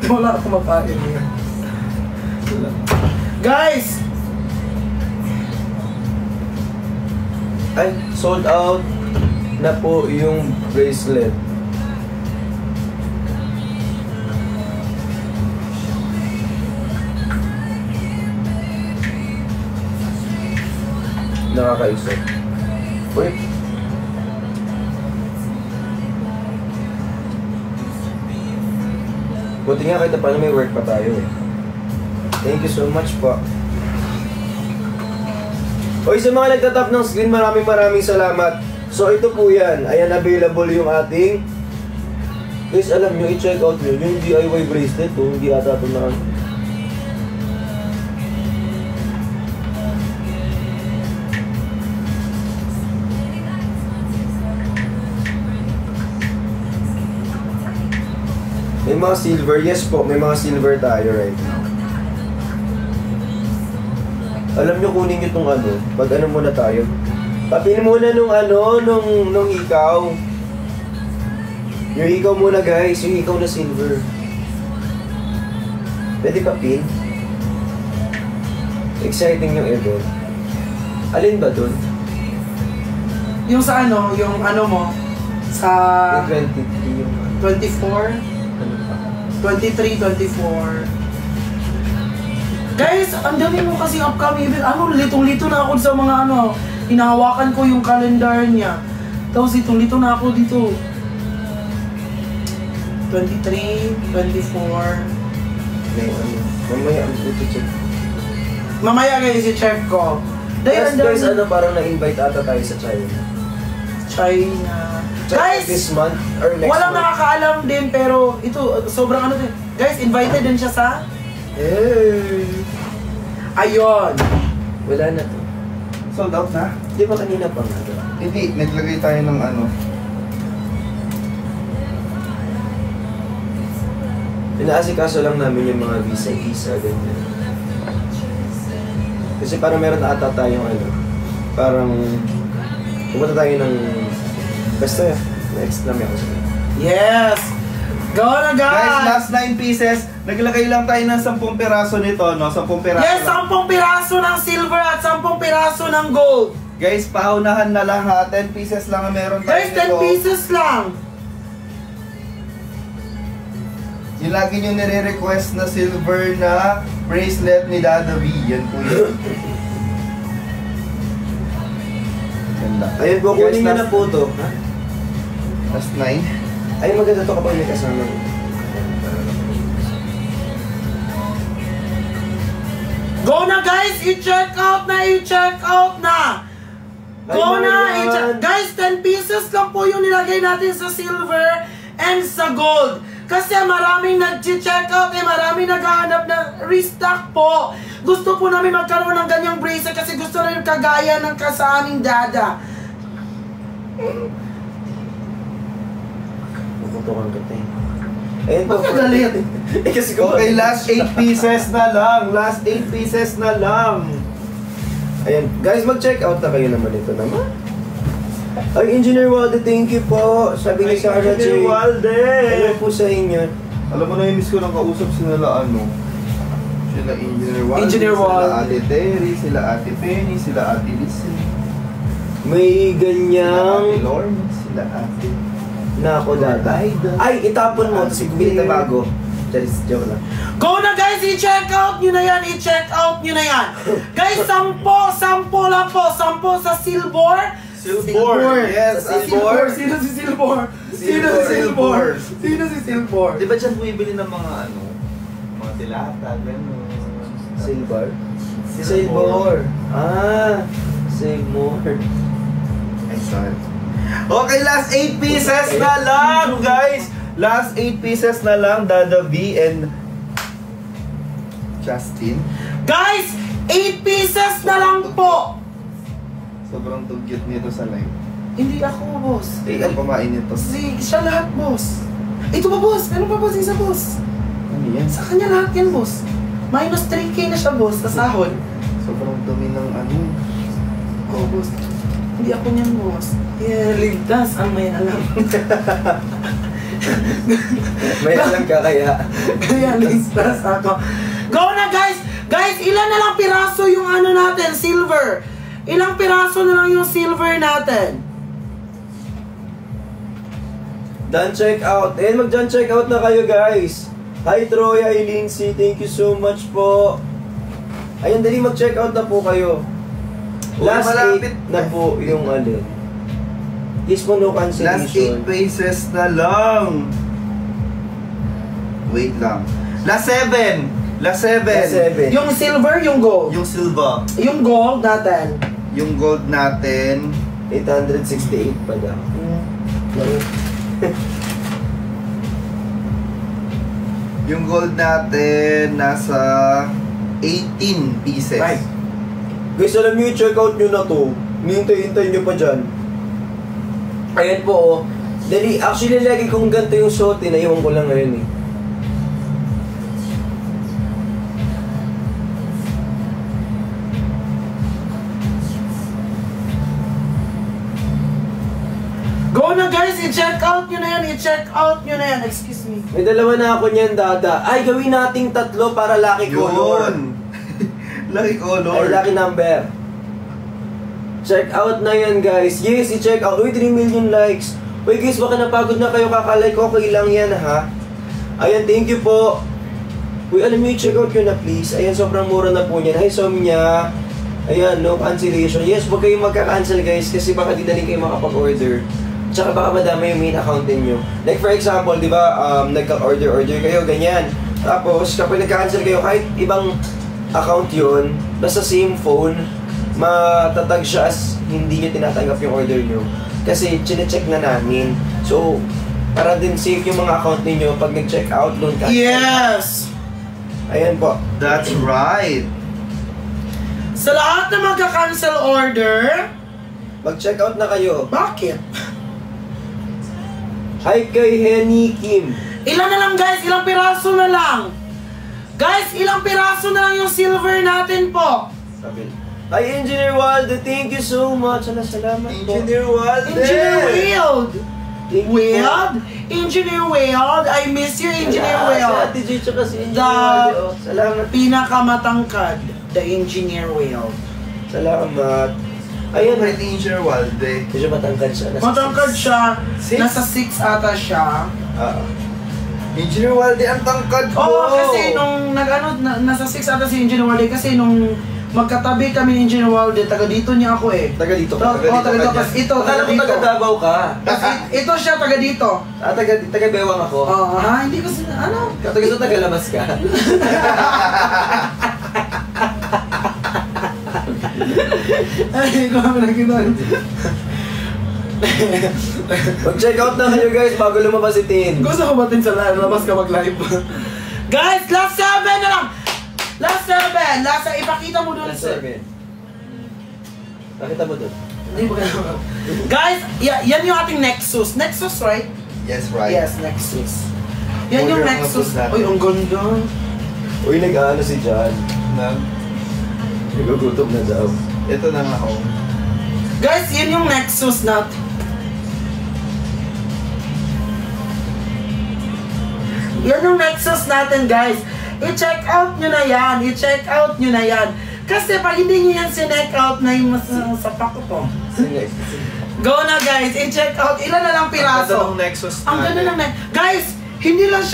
Wala akong makain niya. Guys! Ay, sold out na po yung bracelet. Nakakaisip. Uy. Buti nga kahit na paano may work pa tayo eh. Thank you so much po. Oy, sa mga nagtatap ng screen, maraming salamat. So ito po yan. Ayan, available yung ating. Guys, alam nyo, i-check out nyo yung DIY bracelet. Hindi ata ito na Yung mga silver, yes po, may mga silver tayo right now. Alam nyo, kunin nyo itong ano, pag ano muna tayo. Papin muna nung ikaw. Yung ikaw muna guys, yung ikaw na silver. Pwede pa pin? Exciting yung event. Alin ba dun? Yung sa ano, yung ano mo, sa Yung 23 yung 24, ano pa? 23, 24. Guys, ang dami mo kasi upcoming event. Ano, litong-lito na ako sa mga ano, hinahawakan ko yung calendar niya. Tapos litong-lito na ako dito. 23, 24. May ano, mamaya ang check. Mamaya guys, i-check ko. Guys, Dahil guys, ano, parang na-invite ata tayo sa China. China. Guys, Guys, this month or next walang month? nakakaalam din pero ito, sobrang ano din. Guys, invited din siya sa... Hey! Ayun. Wala na to. Sold out na? Di ba kanina pa nga? Hindi, naglagay tayo ng ano. Inaasikaso lang namin yung mga visa, ganyan. Kasi parang meron ata tayong ano, parang pumunta tayo ng basta next namin ako sa Yes! Go na Guys, guys! last 9 pieces. Naglagay lang tayo ng 10 piraso nito, no? 10 piraso Yes, lang. 10 piraso ng silver at 10 piraso ng gold. Guys, paunahan na lang ha. 10 pieces lang ang meron tayo Guys, 10 nito. pieces lang. Yung lagi nyo nire-request na silver na bracelet ni Dada V. Yan po yun. Ganda. Ayun po, Guys, kunin nyo na po to. Ha? Last 9. Ay, maganda to kapag may kasama. Go na guys! I-check out na! I-check out na! Go Ay, na! Marian! I-check. Guys, 10 pieces lang po yung nilagay natin sa silver and sa gold. Kasi maraming nag-check out maraming naghahanap ng restock po. Gusto po namin magkaroon ng ganyang bracelet kasi gusto na yung kagaya ng sa aming dada. Puputukan ka tayo. Ayun po. Magagalit. Eh kasi Okay, last 8 pieces na lang. Last 8 pieces na lang. Ayan, guys, mag-check out na kayo naman ito naman. Ay, Engineer Walde, thank you po. Sabi ni Sarah J. Engineer Walde! Hello po sa inyo. Alam mo na yung miss ko ng kausap sila ano. Sila Engineer Walde, Engineer Walde. sila Ate Terry, sila Ate Penny, sila Ate Lizzie, May sila Ate ganyang... Lorne, sila Ate... Nako, data. Ay, itapon mo. Tapos bili na bago. Just joke lang. Go na guys! I-check out nyo na yan! I-check out nyo na yan! Guys, 10 lang po! 10 sa silver! Silver. Yes, Sa Silver. Sino si Silver? Sino Silver. si Silver? Sino si Silver? Di ba dyan bumibili ng mga ano? Mga tilata, gano'n. Silver? Silver. Silver. Ah, Silver. Excellent. Okay, last 8 pieces na lang, guys. Last 8 pieces na lang, Dada V and Justin. Guys, 8 pieces na lang po! Sobrang tugyot nito sa live. Hindi ako, boss. Ang pamain nito. Siya lahat, boss. Ito ba, boss? Ano pa, boss? Isa, boss. Ano yan? Sa kanya lahat yan, boss. Minus 3K na siya, boss, sa sahod. Sobrang dumi ng ano. Oh, boss. Hindi ako niyan, boss. Yeah, ligtas ang may alam. May alam ka kaya. Kaya ligtas ako. Go na, guys! Guys, ilan na lang piraso yung ano natin, silver? Ilang piraso na lang yung silver natin? Done check out. And mag-done check out na kayo, guys. Hi, Troy. Hi, Lindsay. Thank you so much po. Ayun, dali mag-check out na po kayo. Last malapit 8 na po yung alin. Please po no Last cancellation. 8 pieces na lang. Wait lang. Last 7. Last 7. Last 7. Yung silver, yung gold. Yung silver. Yung gold natin. Yung gold natin. 868 pa daw. Yung gold natin nasa 18 pieces. Right. Guys, alam nyo, check out nyo na to. Hintay-hintay nyo pa dyan. Ayan po, oh. Dali, actually, lagi kong ganito yung suot, naiwan ko lang ngayon eh. i-check out nyo na yan, i-check out nyo na yan. Excuse me. May dalawa na ako niyan, Dada. Ay, gawin nating 3 para lucky color. Lucky color. Ay, lucky number. Check out na yan, guys. Yes, i-check out. Uy, 3 million likes. Uy, guys, baka napagod na kayo kakalike. Okay lang yan, ha? Ayan, thank you po. Uy, alam niyo, i-check out yun na, please. Ayan, sobrang mura na po niyan. Hi, Somnia. Ayan, no cancellation. Yes, huwag kayong magka-cancel, guys, kasi baka di daling kayo makapag-order. Tsaka baka madami yung main account ninyo. Like for example, di ba, nagka-order kayo, ganyan. Tapos, kapag nagka-cancel kayo, kahit ibang account yun, basta same phone, matatag siya as hindi nyo tinatanggap yung order nyo. Kasi, chinecheck na namin. So, para din safe yung mga account ninyo pag nag-check out, don't cancel. Yes! Ayan po. That's right. Sa lahat na magka-cancel order, Mag-check out na kayo. bakit? Hi kay Henny Kim. Ilan na lang guys, ilang piraso na lang. Guys, ilang piraso na lang yung silver natin po. Hi Engineer Waldo, thank you so much. Salamat po. Engineer Walde. Engineer Wild. Thank you Wild? Engineer Wild? I miss you, Engineer Si Wild. Ate Jay tsaka si Engineer The- Waldo. Salamat. Pinakamatangkad, the Engineer Wild. Salamat. Ayun, Ayun, Engineer Walde. medyo matangkad siya. Nasa Matangkad siya, Six? nasa 6 ata siya. Engineer Walde, ang tangkad ko. Oo, kasi nung nasa 6 ata si Engineer Walde kasi nung magkatabi kami ni Engineer Walde, taga dito niya ako eh. Taga dito Oo, ka. taga dito. Tapos ito, Akala taga ko dito. taga Davao ka. Tapos ito siya, taga dito. Taga Bewang ako. Oo, ha? Hindi kasi, ano? Taga ito taga Lamas ka. Ay, ikaw kami nakita. Mag-check out na kayo guys bago lumabas si Tin. Gusto ko batin sa labas ka mag-live. Guys, last 7 na lang! Last 7! Ipakita mo doon. Last 7. Nakita mo doon? Hindi mo kaya. Guys, yan yung ating Nexus. Nexus, right? Yes, right. Yes, Nexus. Yan yung Order ang Nexus. upload natin. Uy, ang ganda. Uy, nag-ano si John. Nagugutom na daw. Ito na nga, oh. Guys, yan yung Nexus natin. Yan yung Nexus natin, guys. I-check out nyo na yan. I-check out nyo na yan. Kasi pag hindi nyo yan sineck out na yung sapak ko to. Sige. Go na, guys. I-check out. Ilan na lang Ang ganda piraso? ng Nexus Ang ganda natin. ng guys, hindi lang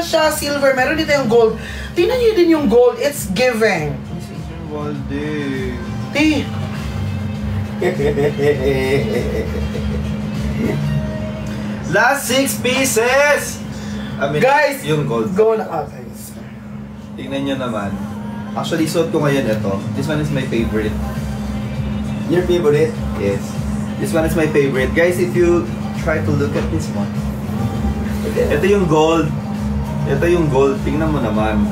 siya silver. Meron dito yung gold. Tingnan nyo din yung gold. It's giving. Engineer Walde. Ti. Last 6 pieces! I mean, Guys, yung gold. Go na. Guys. Tingnan nyo naman. Actually, suot ko ngayon ito. This one is my favorite. Your favorite? Yes. This one is my favorite. Guys, if you try to look at this one. Ito yung gold. Ito yung gold. Tingnan mo naman.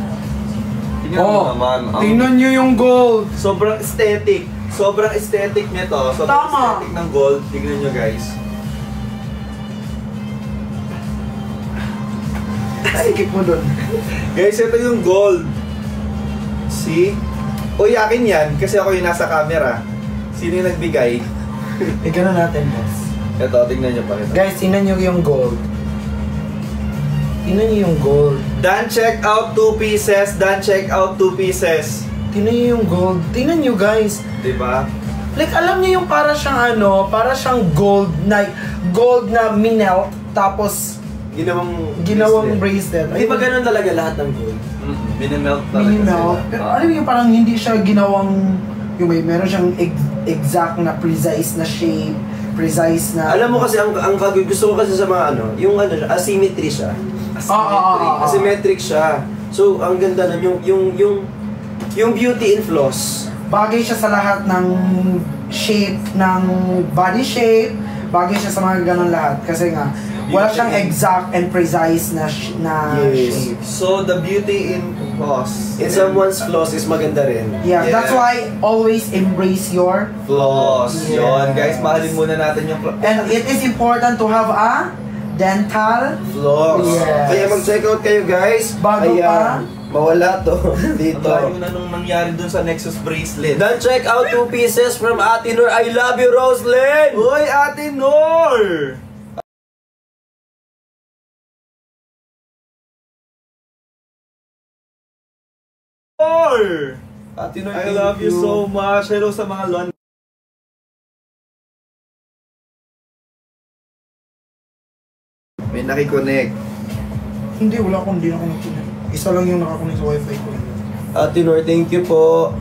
Tingnan mo naman. Tingnan nyo yung gold. Sobrang aesthetic. Sobrang aesthetic nito. Sobrang Tama. aesthetic ng gold. Tingnan nyo guys. Sikip mo dun. Guys, ito yung gold. See? Uy, akin yan. Kasi ako yung nasa camera. Sino yung nagbigay? Gano'n natin, boss. Ito, tingnan nyo pa ito. Guys, tingnan nyo yung gold. Tingnan nyo yung gold. Dan check out 2 pieces. Dan check out 2 pieces. Tingnan nyo yung gold. Tingnan nyo, guys. Diba? Like, alam nyo yung para siyang para siyang gold na minelt, tapos ginawang bracelet. Di ba ganun talaga lahat ng gold? Minimelt talaga Minimelt. sila. Pero alam mo yung parang hindi siya ginawang, meron siyang exact na precise na shape, precise na... Alam mo kasi, ang gusto ko kasi sa mga yung asymmetry siya. Asymmetric siya. So, ang ganda nun, yung beauty in flaws. Bagay siya sa lahat ng shape, ng body shape, bagay siya sa mga ganun lahat. Kasi nga, wala siyang exact and precise na shape. So, the beauty in flaws. In someone's flaws is maganda rin. Yeah, Yeah. that's why always embrace your... Flaws. Yes. Yun, guys, mahalin muna natin yung flaws. And it is important to have a dental... Flaws. Yes. Kaya mag-check out kayo guys. Bago Kaya, pa. mawala to dito. Ang na nung nangyari dun sa Nexus bracelet. Then check out 2 pieces from Ate Nur. I love you, Roslyn! Uy, Ate Nor! Ate Noy, I thank love you so much. Hello sa mga London. May nakikonnect. Hindi, wala akong hindi ako nakikinig. Isa lang yung nakakunik sa wifi ko. Ate Noy, thank you po.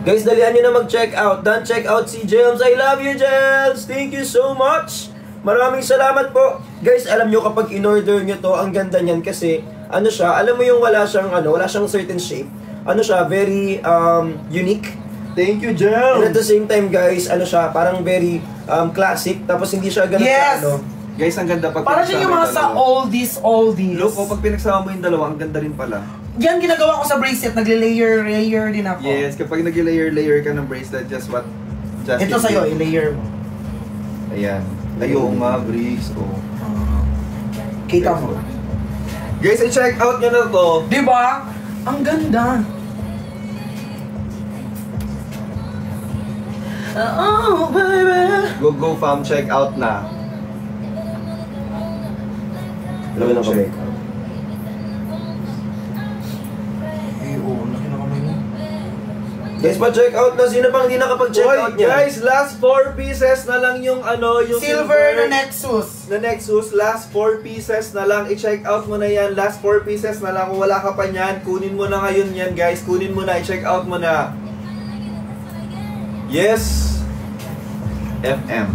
Guys, dalihan nyo na mag-check out. Done check out si James. I love you, James. Thank you so much. Maraming salamat po. Guys, alam nyo kapag in-order nyo to, ang ganda niyan kasi, ano siya, alam mo yung wala siyang certain shape. Ano siya, very unique. Thank you, And at James. the same time, guys, ano siya, parang very classic. Tapos hindi siya ganun Yes! ano. Guys, ang ganda pag Para siya yung mga sa oldies. Look, pag pinagsama mo yung dalawa, ang ganda rin pala. Yan ginagawa ko sa bracelet, nagle-layer din ako. Yes, kapag nag-layer ka ng bracelet, just Ito sa'yo, i-layer mo. Ayan. Ayaw nga, Briggs. Oh. Kita mo. Guys, i-check out nyo na to. Di ba? Ang ganda. Oh, baby. Go fam, check out na. Alam mo na kami. Ay, oo, laki na kamay mo. Guys, pa-check out na. Sino bang hindi nakapag-check out niya? Guys, last 4 pieces na lang yung yung Silver na Nexus. na Nexus. Last 4 pieces na lang. I-check out mo na yan. Last 4 pieces na lang. Kung wala ka pa niyan, kunin mo na ngayon yan, guys. Kunin mo na. I-check out mo na. Yes. FM.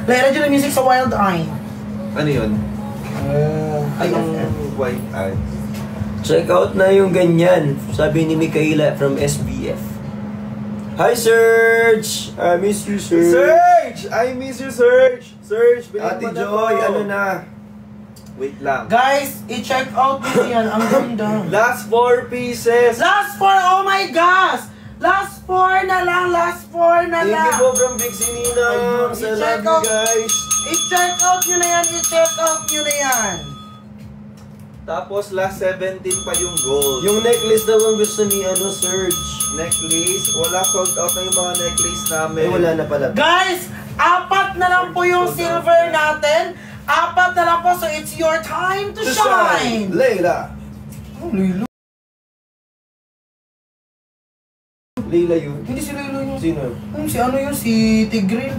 Play Radio Music sa Wild Eye. Ano yun? Ay, Anong white eye? Check out na yung ganyan. Sabi ni Mikaela from SBF. Hi, Serge! I miss you, Serge. Serge! I miss you, Serge! Serge, bilhin Ate mo na Joy, to. ano na? Wait lang. Guys, i-check out nyo yan. Ang ganda. Last 4 pieces. Last 4, oh my gosh! Last 4 na lang, last 4 na Thank you lang. po from Big Sinina. Sa I-check love you out. guys. I-check out nyo na yan, i-check out nyo na yan. Tapos last 17 pa yung gold. Yung necklace daw ang gusto ni Serge. necklace, wala sold out na yung mga necklace namin. Eh, wala na pala. Guys, 4 na lang po yung silver natin. 4 na lang po, so it's your time to shine. Layla. Oh, Lilo. Layla yun. Hindi si Lilo yun. Sino? Si ano yun? Si Tigril.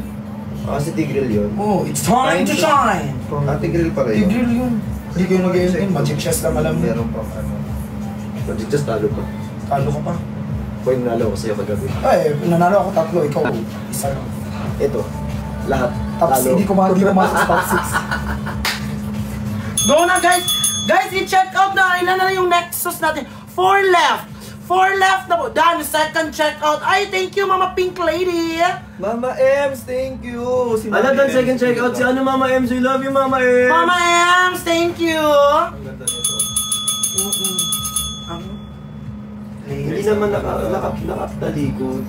Si Tigril yun. Oh, it's time to shine. Ate Grill pala yun. Tigril yun. Hindi kayo nag-i-end. Magic chess lang alam mo. Meron pang ano. Magic just talo pa. Talo ka pa. Kung yung nalo ko sa'yo kagabi. Ay, nanalo ako 3. Ikaw, isa lang. Ito. Lahat. Tapos Talo. hindi ko masok sa top 6. Go na guys! Guys, i-check out na. Ilan na lang yung Nexus natin. 4 left. 4 left na po. Done. Second check out. Ay, thank you, Mama Pink Lady. Mama Ems, thank you! Si Ano Mama doon Ems, second check out? Si ano Mama Ems? I love you Mama Ems! Mama Ems, thank you. Ang ganda nito. Hindi naman nakatalikod.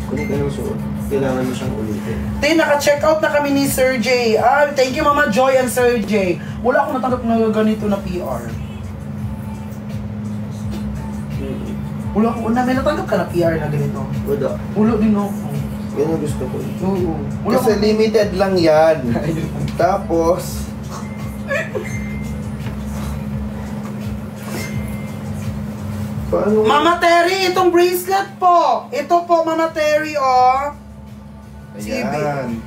Kung ka nang suot, kailangan mo siyang ulitin. Tay, naka-check out na kami ni Sir J. Thank you, Mama Joy and Sir J. Wala akong natanggap na ganito na PR. Wala ko na, may natanggap ka na PR na ganito. Wala. Ulo din ako. Yan ang gusto ko. Oo. Wala Kasi ko. limited lang yan. Tapos, paano? Mama Terry, itong bracelet po. Ito po, Mama Terry, oh. Ayan.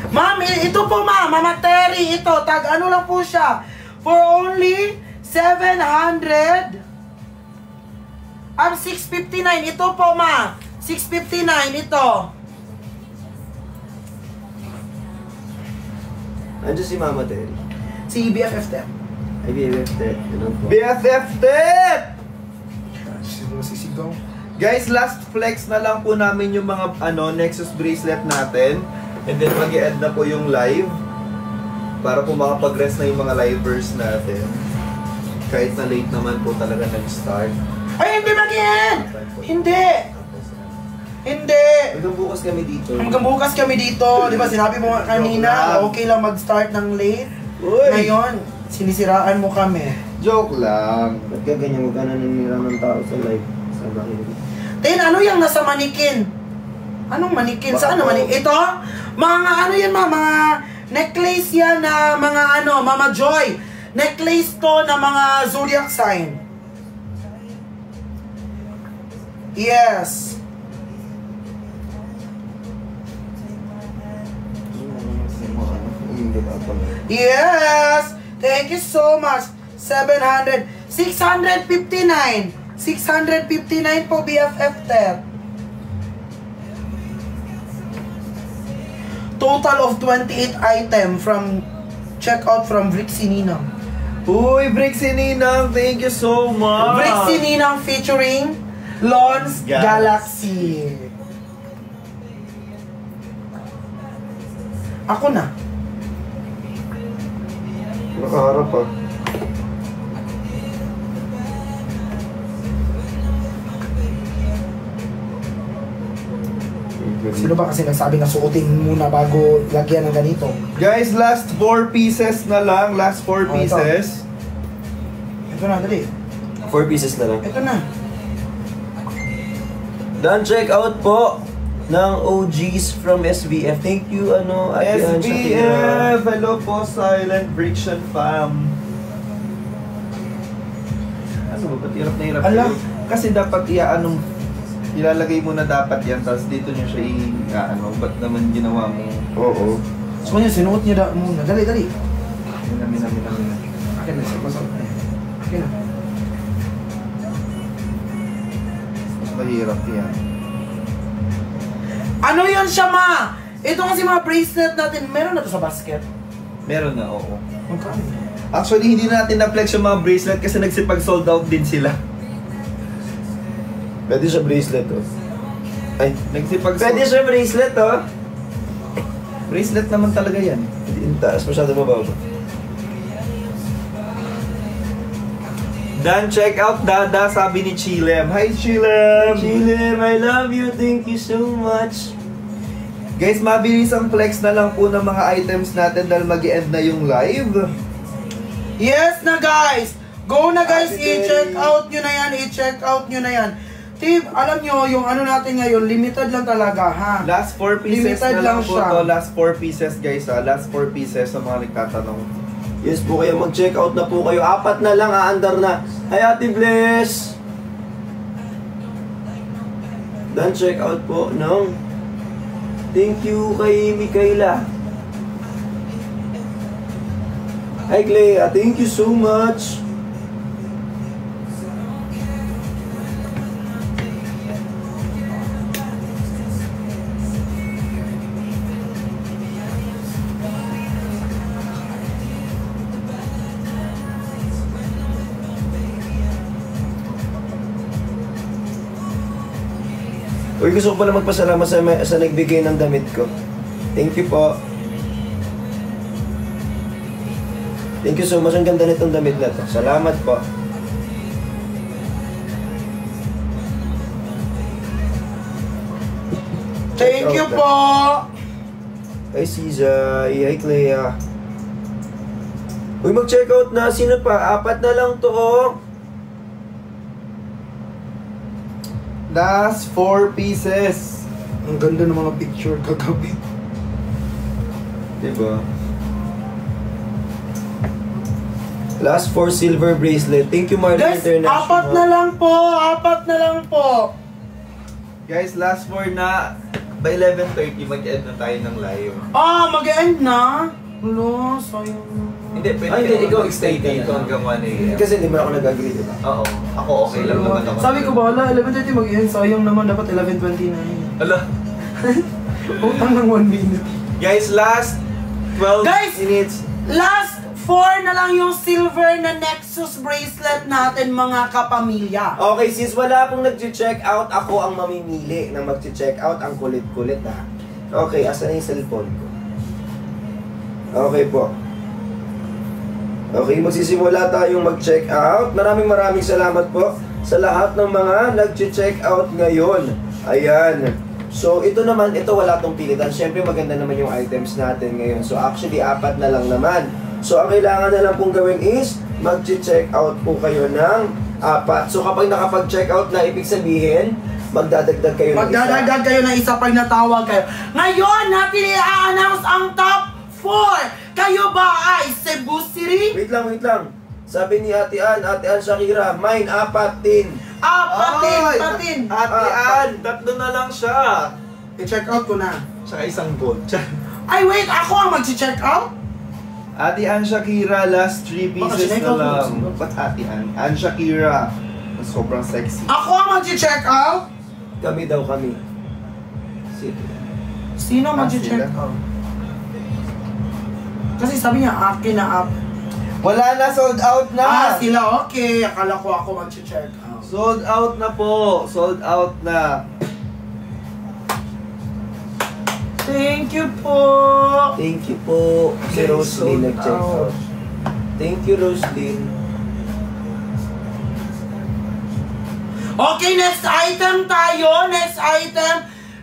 Ma'am, ito po, Mama Terry. Ito, ano lang po siya. For only 700. 659. Ito po, Ma. 659, ito. Andiyan si Mama Terry. Si BFF Tep. Ay, BFF. Ganun po. BFF Tip! Sisigaw. Guys, last flex na lang po namin yung mga Nexus bracelet natin. And then mag-e-end na po yung live. Para po makapag-rest na yung mga livers natin. Kahit na late naman po talaga nag-start. Ay, hindi mag-end! Hindi! Hindi! Hanggang bukas kami dito. Hanggang bukas kami dito. Di ba, sinabi mo nga kanina, okay lang mag-start ng late. Uy! Ngayon, sinisiraan mo kami. Joke lang. Ba't ka ganyan? Huwag ka naninira ng tao sa live. Sa bakit? Tin, ano yung nasa manikin? Anong manikin? Saan ang manikin? Ito? Mga ano yan, mga Necklace yan na mga ano, Mama Joy. Necklace to na mga zodiac sign. Yes. Yes. Thank you so much. 700. 659. 659 po BFF Ter. Total of 28 item from checkout from Brixie Ninang. Uy, Brixie Ninang, thank you so much. Brixie Ninang featuring Lons Galaxy. Ako na. Nakaharap ah. Sino ba kasi nagsabi na suotin muna bago lagyan ng ganito? Guys, last 4 pieces na lang. Last 4 pieces. Ito na, dali. 4 pieces na lang. Ito na. Done check out po ng OGs from SBF. Thank you, Ate Ann Shakira. SBF! Hello po, Silent Friction Fam. Ano ba? Ba't hirap na hirap? Alam. Kasi dapat ilalagay mo na dapat yan, tapos dito nyo siya ba't naman ginawa mo? Oo. So kanya, sinuot niya muna. Dali, dali. Mina. Akin na siya, pasok na. Akin na. Mas mahirap yan. Ano yun siya, ma? Ito kasi mga bracelet natin, meron na to sa basket. Meron na, oo. Magkano? Actually, hindi natin na-flex yung mga bracelet kasi nagsipag-sold out din sila. Pwede siya bracelet, oh. Ay, nagsipag-sold Pwede siya bracelet, oh. Bracelet naman talaga yan. Hindi, taas masyado mababa. Dan, check out Dada, sabi ni Chilem. Hi, Chilem! Chilem, I love you. Thank you so much. Guys, mabilis ang flex na lang po ng mga items natin dahil mag-end na yung live. Yes na, guys! Go na, guys! Happy I-check day. out nyo na yan. I-check out nyo na yan. Tip, alam nyo, yung ano natin ngayon, limited lang talaga, ha? Last 4 pieces Limited na lang lang po siya. to. Last 4 pieces, guys, ha? Last 4 pieces sa mga nagtatanong. Yes po kayo, mag-check out na po kayo. 4 na lang, aandar na. Hi, Ate Bless! Done check out po, no? Thank you kay Mikaela. Hi, Clea. Thank you so much. Uy, gusto ko pala magpasalamat sa nagbigay ng damit ko. Thank you po. Thank you so much. Ang ganda nitong damit na to. Salamat po. Thank you po! Hi, Sizay. Hi, Clea. Uy, mag-check out na. Sino pa? 4 na lang to, oh. Last 4 pieces. Ang ganda ng mga picture kagabi. Diba? Last 4 silver bracelet. Thank you, Marlon Guys, International. 4 na lang po! 4 na lang po! Guys, last 4 na. By 11:30, mag-end na tayo ng live. Ah, mag-end na? Wala, sayang. Hindi, pwede Ay, hindi, ikaw stay extend dito ka na. hanggang 1 a.m. Kasi hindi mo ako nag-agree, diba? Oo, ako okay lang naman ako. Sabi ko ba, 11:30 mag-end, sayang naman, dapat 11:29. Ala. Utang ng 1 minute. Guys, last 12 Guys! minutes. Last 4 na lang yung silver na Nexus bracelet natin, mga kapamilya. Okay, since wala pong nag-check out, ako ang mamimili ng mag-check out. Ang kulit-kulit, ha? Okay, asan na yung cellphone ko? Okay po. Okay, magsisimula tayong mag-check out. Maraming salamat po sa lahat ng mga nag-check out ngayon. Ayan. So, ito naman, wala tong pilitan. Siyempre, maganda naman yung items natin ngayon. So, actually, 4 na lang naman. So, ang kailangan na lang pong gawin is mag-check out po kayo ng 4. So, kapag nakapag-check out na, ibig sabihin, magdadagdag kayo ng isa. Magdadagdag kayo ng isa pag natawag kayo. Ngayon, natin i-announce ang top Kayo ba ay Cebu City? Wait lang. Sabi ni Ate Ann Shakira, mine, 4 din. Patin. Ate Ann, 3 na lang siya. I-check out ko na. Tsaka isang gold. Ay, wait, ako ang mag-check out? Ate Ann Shakira, last 3 pieces na lang. Ba't Ate Ann? Ann Shakira. Sobrang sexy. Ako ang mag-check out? Kami. Sino mag-check sila? out? Kasi sabi niya, akin na up. Wala na, sold out na. Sila, okay. Akala ko ako mag-check out. Sold out na po. Sold out na. Thank you po. Thank you po. Si Okay, Roslyn sold nag-check out. out. Thank you, Roslyn. Okay, next item tayo. Next item.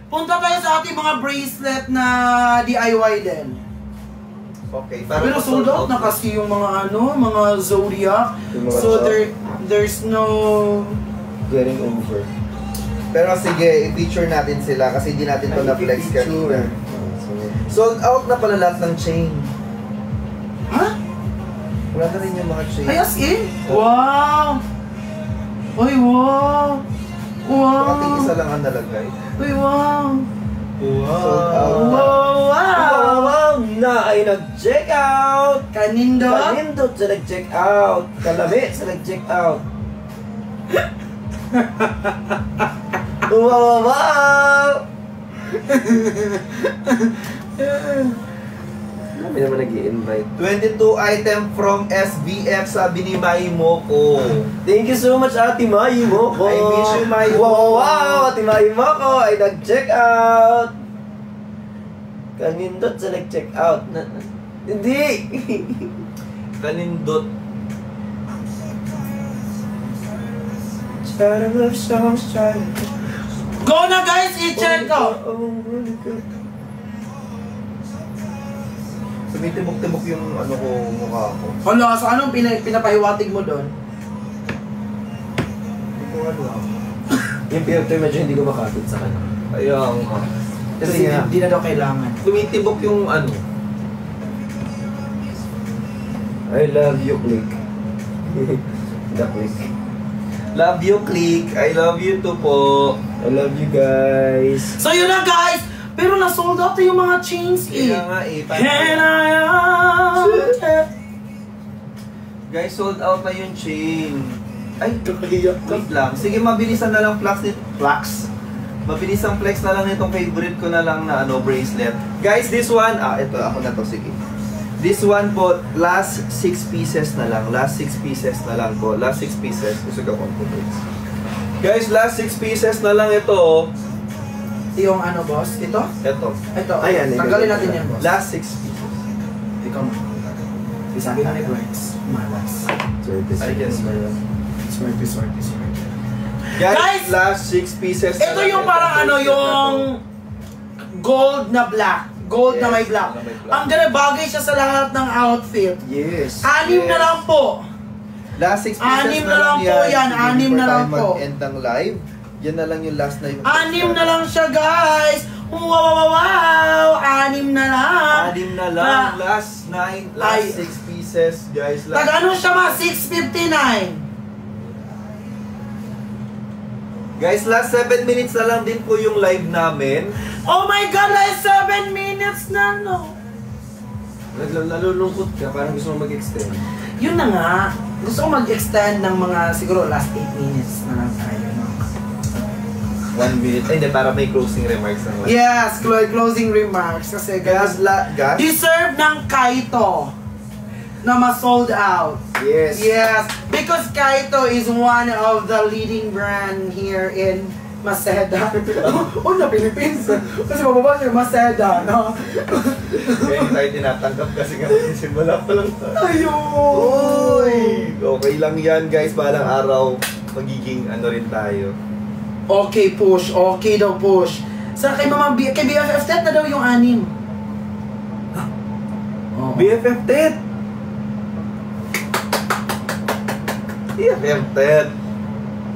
Punta tayo sa ating mga bracelet na DIY din. Okay. Pero sold out na kasi yung mga mga zodiac. Yung mga So shop. there's no... Getting over. Pero sige, i-feature natin sila kasi hindi natin to na-flex kanina. Sold out na pala lahat ng chain. Ha? Wala na rin yung mga chain. Ay, as in? Wow! Uy, wow! Pati Wow! isa lang ang nalagay. Uy, wow! Sold out na. Wow! Wow! Wow! Na ay nag-check out! Kanindo? Kanindot sa nag-check out! Kalami sa nag-check out! Wow! Kami naman nag-i-invite. 22 item from SBF, sabi ni Mai Moko. Thank you so much, Ate Mai Moko! I miss you, Mai Wow! Moko. Wow! Ate Mai Moko ay nag-check out! Kanindot sa nag-check out. Hindi! Kanindot. Go na guys! I-check out! Tumitibok-tibok yung mukha ko. Hala, so anong pinapahiwatig mo doon? Hindi ko alam. Yung filter medyo hindi ko makakit sa kanya. Ayun nga. Kasi hindi na daw kailangan. Tumitibok yung I love you, Click. The Click. Love you, Click. I love you too po. I love you guys. So yun na guys! Pero na-sold out yung mga chains Kaya nga And I am... Guys, sold out na yung chain. Ay, Kakahiyak ka. wait lang. Sige, mabilisan na lang flex. Mabilisang flex na lang itong favorite ko na lang na bracelet. Guys, this one, ito, ako na to, sige. This one po, last 6 pieces na lang. Last 6 pieces na lang po. Last 6 pieces. Gusto ko kung guys, last 6 pieces na lang ito. Yung boss? Ito? Ito. Ayan, tanggalin natin yan, boss. Last 6 pieces. Ikaw mo. Sabi nga ni Bryce, malas. I guess. Swerte. Guys, Guys, last 6 pieces na Ito lang yung itong parang bracelet na to. yung gold na black. Gold na Yes, may black. na may black. Ang ganda, bagay siya sa lahat ng outfit. Yes. 6 na lang po. Last 6 pieces Anim na lang po yan, Sige, anim before na lang tayo po. mag-end ng live. Yan na lang yung last na yung 6 na lang siya, guys. Wow! 6 na lang. 6 na lang. Ah. Last 9, Ay. last 6 pieces, guys. Tag-ano siya ma? 6:59. Guys, last 7 minutes na lang din po yung live namin. Oh my God, like 7 minutes na, no? Nalulungkot ka, parang gusto mo mag-extend. Yun na nga. Gusto ko mag-extend ng mga siguro last 8 minutes na lang tayo, no? 1 minute. Ay, hindi, para may closing remarks na. Yes, closing remarks. Kasi Guys, guys, deserve ng Kaito na ma-sold out. Yes. Yes, because Kaito is one of the leading brand here in Maceda. Na Philippines. Kasi mababa siya, Maceda, no? Kaya hindi tayo tinatanggap kasi nga simula pa lang tayo. Ayun! Uy! Okay lang yan, guys. Balang araw, magiging rin tayo. Okay, push. Okay daw, push. Sa kay kay BFF Tet na daw yung 6. Oh. BFF Ted! BFF Ted!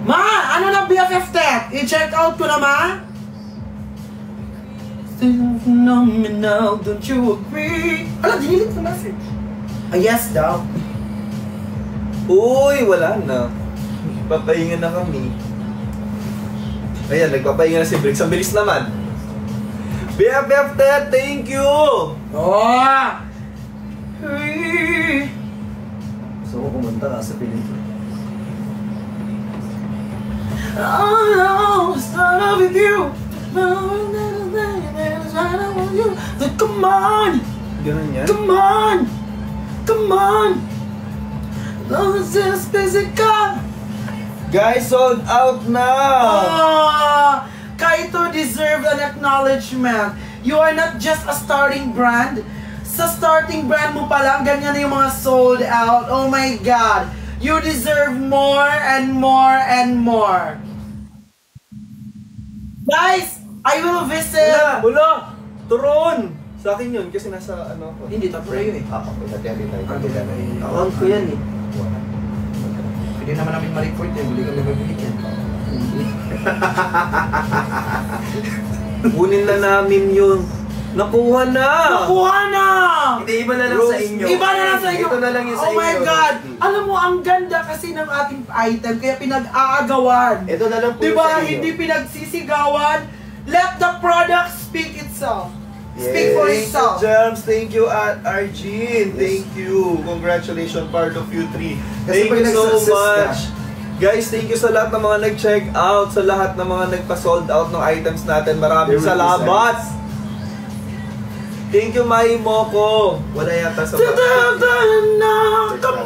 Ma! Ano na BFF Tet? I-check out ko na, ma? know me now, don't you agree? Ala, dinilit ko message. Yes daw. Uy, wala na. Papahinga na kami. Ayan, nagpapahinga na si Briggs. Ang bilis naman. BFF Ted, thank you! Oh! So, kumanta ka sa pelikula. Oh, start with you. Come on! Ganun yan? Come on! Come on! Love is physical! Guys, sold out na! Kaito deserve an acknowledgement. You are not just a starting brand. Sa starting brand mo pa lang, ganyan na yung mga sold out. Oh my God! You deserve more and more and more. Guys, I will visit. Wala! Turon! Sa akin yun, kasi nasa ano ko. Hindi, tapos na yun eh. Okay, hati-hati tayo. Account ko yan eh. Pwede naman namin ma-report eh. Hindi kami mabibigit yan. Kunin na namin yun. Nakuha na! Nakuha na! Hindi, iba na lang Rose, sa inyo. Iba na lang sa inyo. Ito na lang yung sa Oh inyo. my God! Alam mo, ang ganda kasi ng ating item, kaya pinag-aagawan. Ito na lang po Diba? sa inyo. Hindi pinagsisigawan. Let the product speak itself. Speak for Thank you, itself. Germs. Thank you, Arjin. Thank you. Congratulations, part of you 3. Thank pag you so nag-success much. Guys, thank you sa lahat ng mga nag-check out, sa lahat ng mga nagpa-sold out ng items natin. Maraming They will salamat. Thank you, Mai Moko. Wala yata sa Come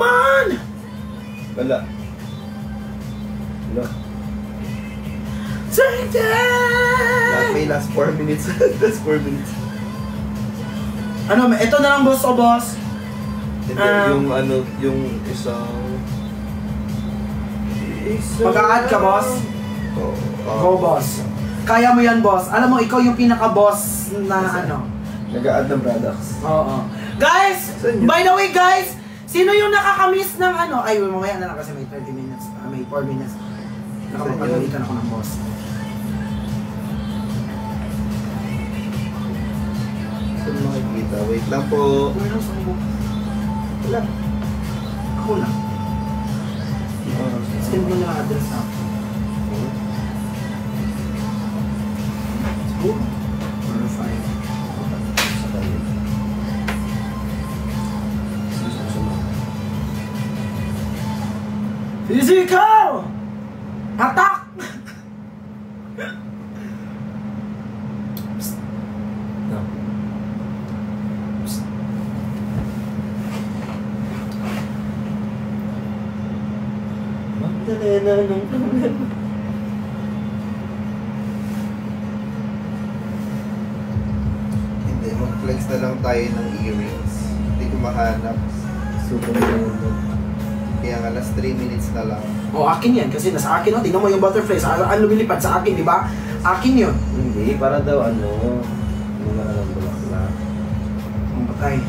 on! Wala. Wala. Take it! May last 4 minutes. Last 4 minutes. Ano, ito na lang boss o boss? And then yung ano, yung isang... Mag-a-add ka, boss? Go, boss. Kaya mo yan, boss. Alam mo, ikaw yung pinaka-boss na ano. Nag-a-add ng products. Oo. Guys! Saan yun? By the way, guys! Sino yung nakakamiss ng ano? Ay, mamaya na lang kasi may 30 minutes. May 4 minutes. Nakapagpagalitan ako ng boss. Saan makikita? Wait lang po. Wala. Ako lang. Send mo na ang address na. Go. 4-5. Physical! Attack! Magdalena ng problema. Hindi, mag-flex na lang tayo ng earrings. Hindi ko mahanap. Super ganda. Kaya nga, last 3 minutes na lang. O, akin yan. Kasi nasa akin, no? Tingnan mo yung butterflies. Ano lumilipad sa akin, di ba? Akin yun. Hindi, para daw ano mga alam bulak-bulak. Ang patay.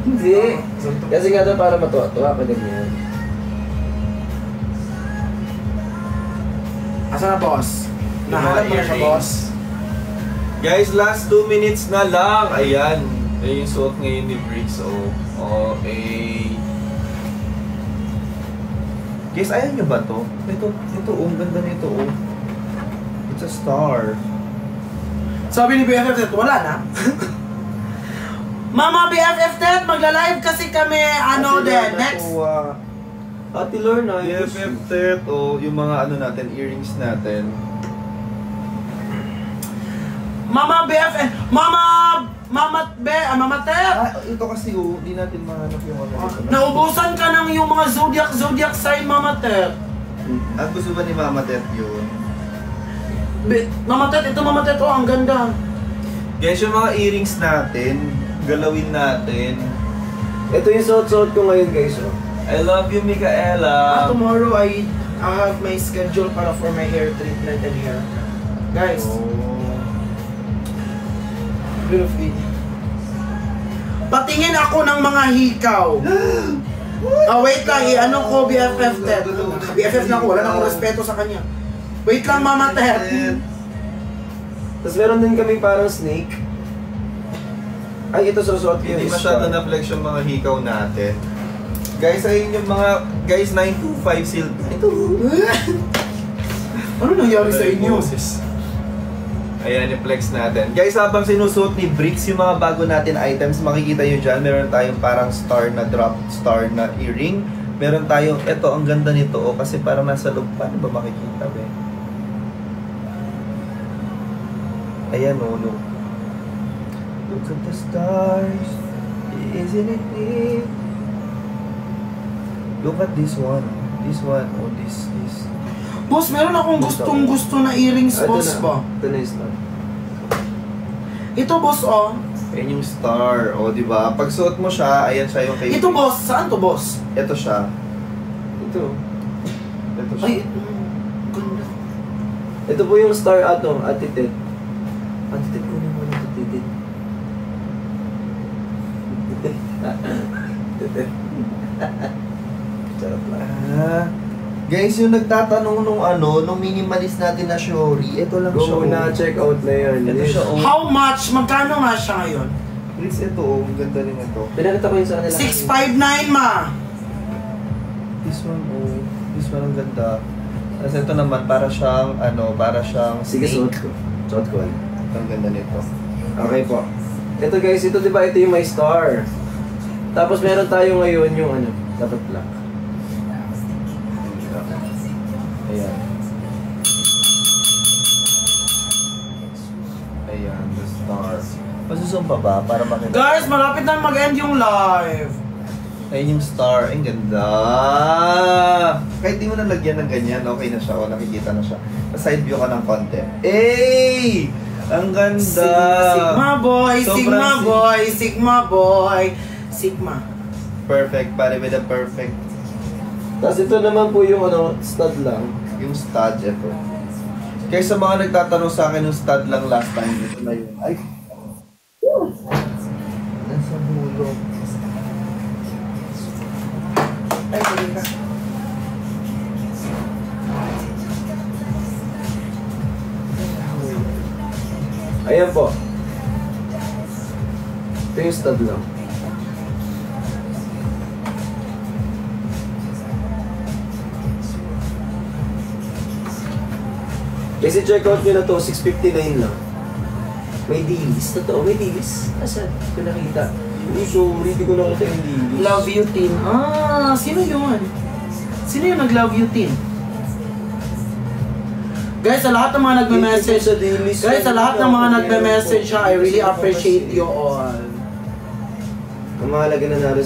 Hindi. Kasi nga daw para matuwa-tuwa ka ganyan. Asa na, boss? Nahanap mo na siya, boss. Guys, last 2 minutes na lang. Ayan. Ayan yung suot ngayon ni Briggs. Oh, okay. Guys, ayan nyo ba to? Ito, ang ganda nito, oh. It's a star. Sabi ni BFF, wala na. Mama BFF Ted, magla-live kasi kami, ano din, next. Ate Lorna, BFF Ted, oh, yung mga ano natin, earrings natin. Mama BFF, Mama Ted. Ito kasi, oh, di natin mahanap yung ano. Naubusan ka ng yung mga zodiac sign, Mama Ted. At gusto ba ni Mama Ted yun? Mama Ted, ito Mama Ted, oh, ang ganda. Guys, yung mga earrings natin, galawin natin. ito yung suot-suot ko ngayon guys. Oh. I love you, Micaela. Tomorrow I have my schedule para for my hair treatment and hair. Guys, beautiful. Patingin ako ng mga hikaw. Wait lang, ano ko BFF Ted. BFF na ako, wala na akong respeto sa kanya. Wait lang, Mama Ted. Tapos meron din kami parang snake. Ay, ito susuot ko yung Hindi masyado na flex yung mga hikaw natin. Guys, ayun yung mga, guys, 925 silver. Ito. Ano nangyari sa inyo? Ayan yung flex natin. Guys, habang sinusuot ni Bricks yung mga bago natin items, makikita nyo dyan, meron tayong parang star na drop, star na earring. Meron tayong, eto, ang ganda nito, oh, kasi parang nasa loob. Paano ba makikita, be? Ayan, oh, look. Look at the stars, isn't it neat? Look at this one. This one, oh, this. Boss, meron akong gustong-gusto na earrings, boss ba? Ito na yung star. Ito, boss, oh. Ayan yung star, oh, di ba? Pag suot mo siya, ayan siya yung kay Ito, boss. Saan to, boss? Ito siya. Ito. Ito siya. Ay, ito. Ganda. Ito po yung star ato, atitit. Atitit ko naman ito, titit. Titit. Sarap lang. Guys, yung nagtatanong nung minimalist natin na Shori, ito lang siya. Go na, check out na yun. Ito siya, oh. How much? Magkano nga siya ngayon? Please, ito, oh. Ang ganda rin ito. Pinakita ko yun sa kanila. 659, ma. This one, oh. This one, ang ganda. Tapos ito naman, para siyang Sige, suot ko. Suot ko. Ang ganda nito. Okay po. Ito guys, ito diba, ito yung my star. Tapos meron tayo ngayon yung dapat black. Ayan. Ayan, the star. Pasusong pa ba? Para makita. Guys, malapit na mag-end yung live. Ayun yung star. Ang ganda. Kahit di mo nalagyan ng ganyan, okay na siya. O, nakikita na siya. Side view ka ng konti. Hey! Ang ganda! Sigma boy, Sobrang Sigma boy, Sigma boy, Sigma. Perfect. Pare with the perfect. Tapos ito naman po yung stud lang. Yung stud, ito. Kaya sa mga nagtatanong sa akin yung stud lang last time, ito na yun. Ay! Nasa hulog. Ay, hindi ka. Ayan po. Ito yung stud lang. Kasi check out nyo na to, 659 lang. May dilis. Totoo, may dilis. Asan? Ito nakita. Sorry, hindi ko nakita yung dilis. Love you, Tin. Ah, sino yun? Sino yung nag-love you, Tin? Guys, sa lahat ng mga nagme-message, guys, sa lahat ng mga nagme-message siya, I really appreciate you all. Ang mahalaga na naroon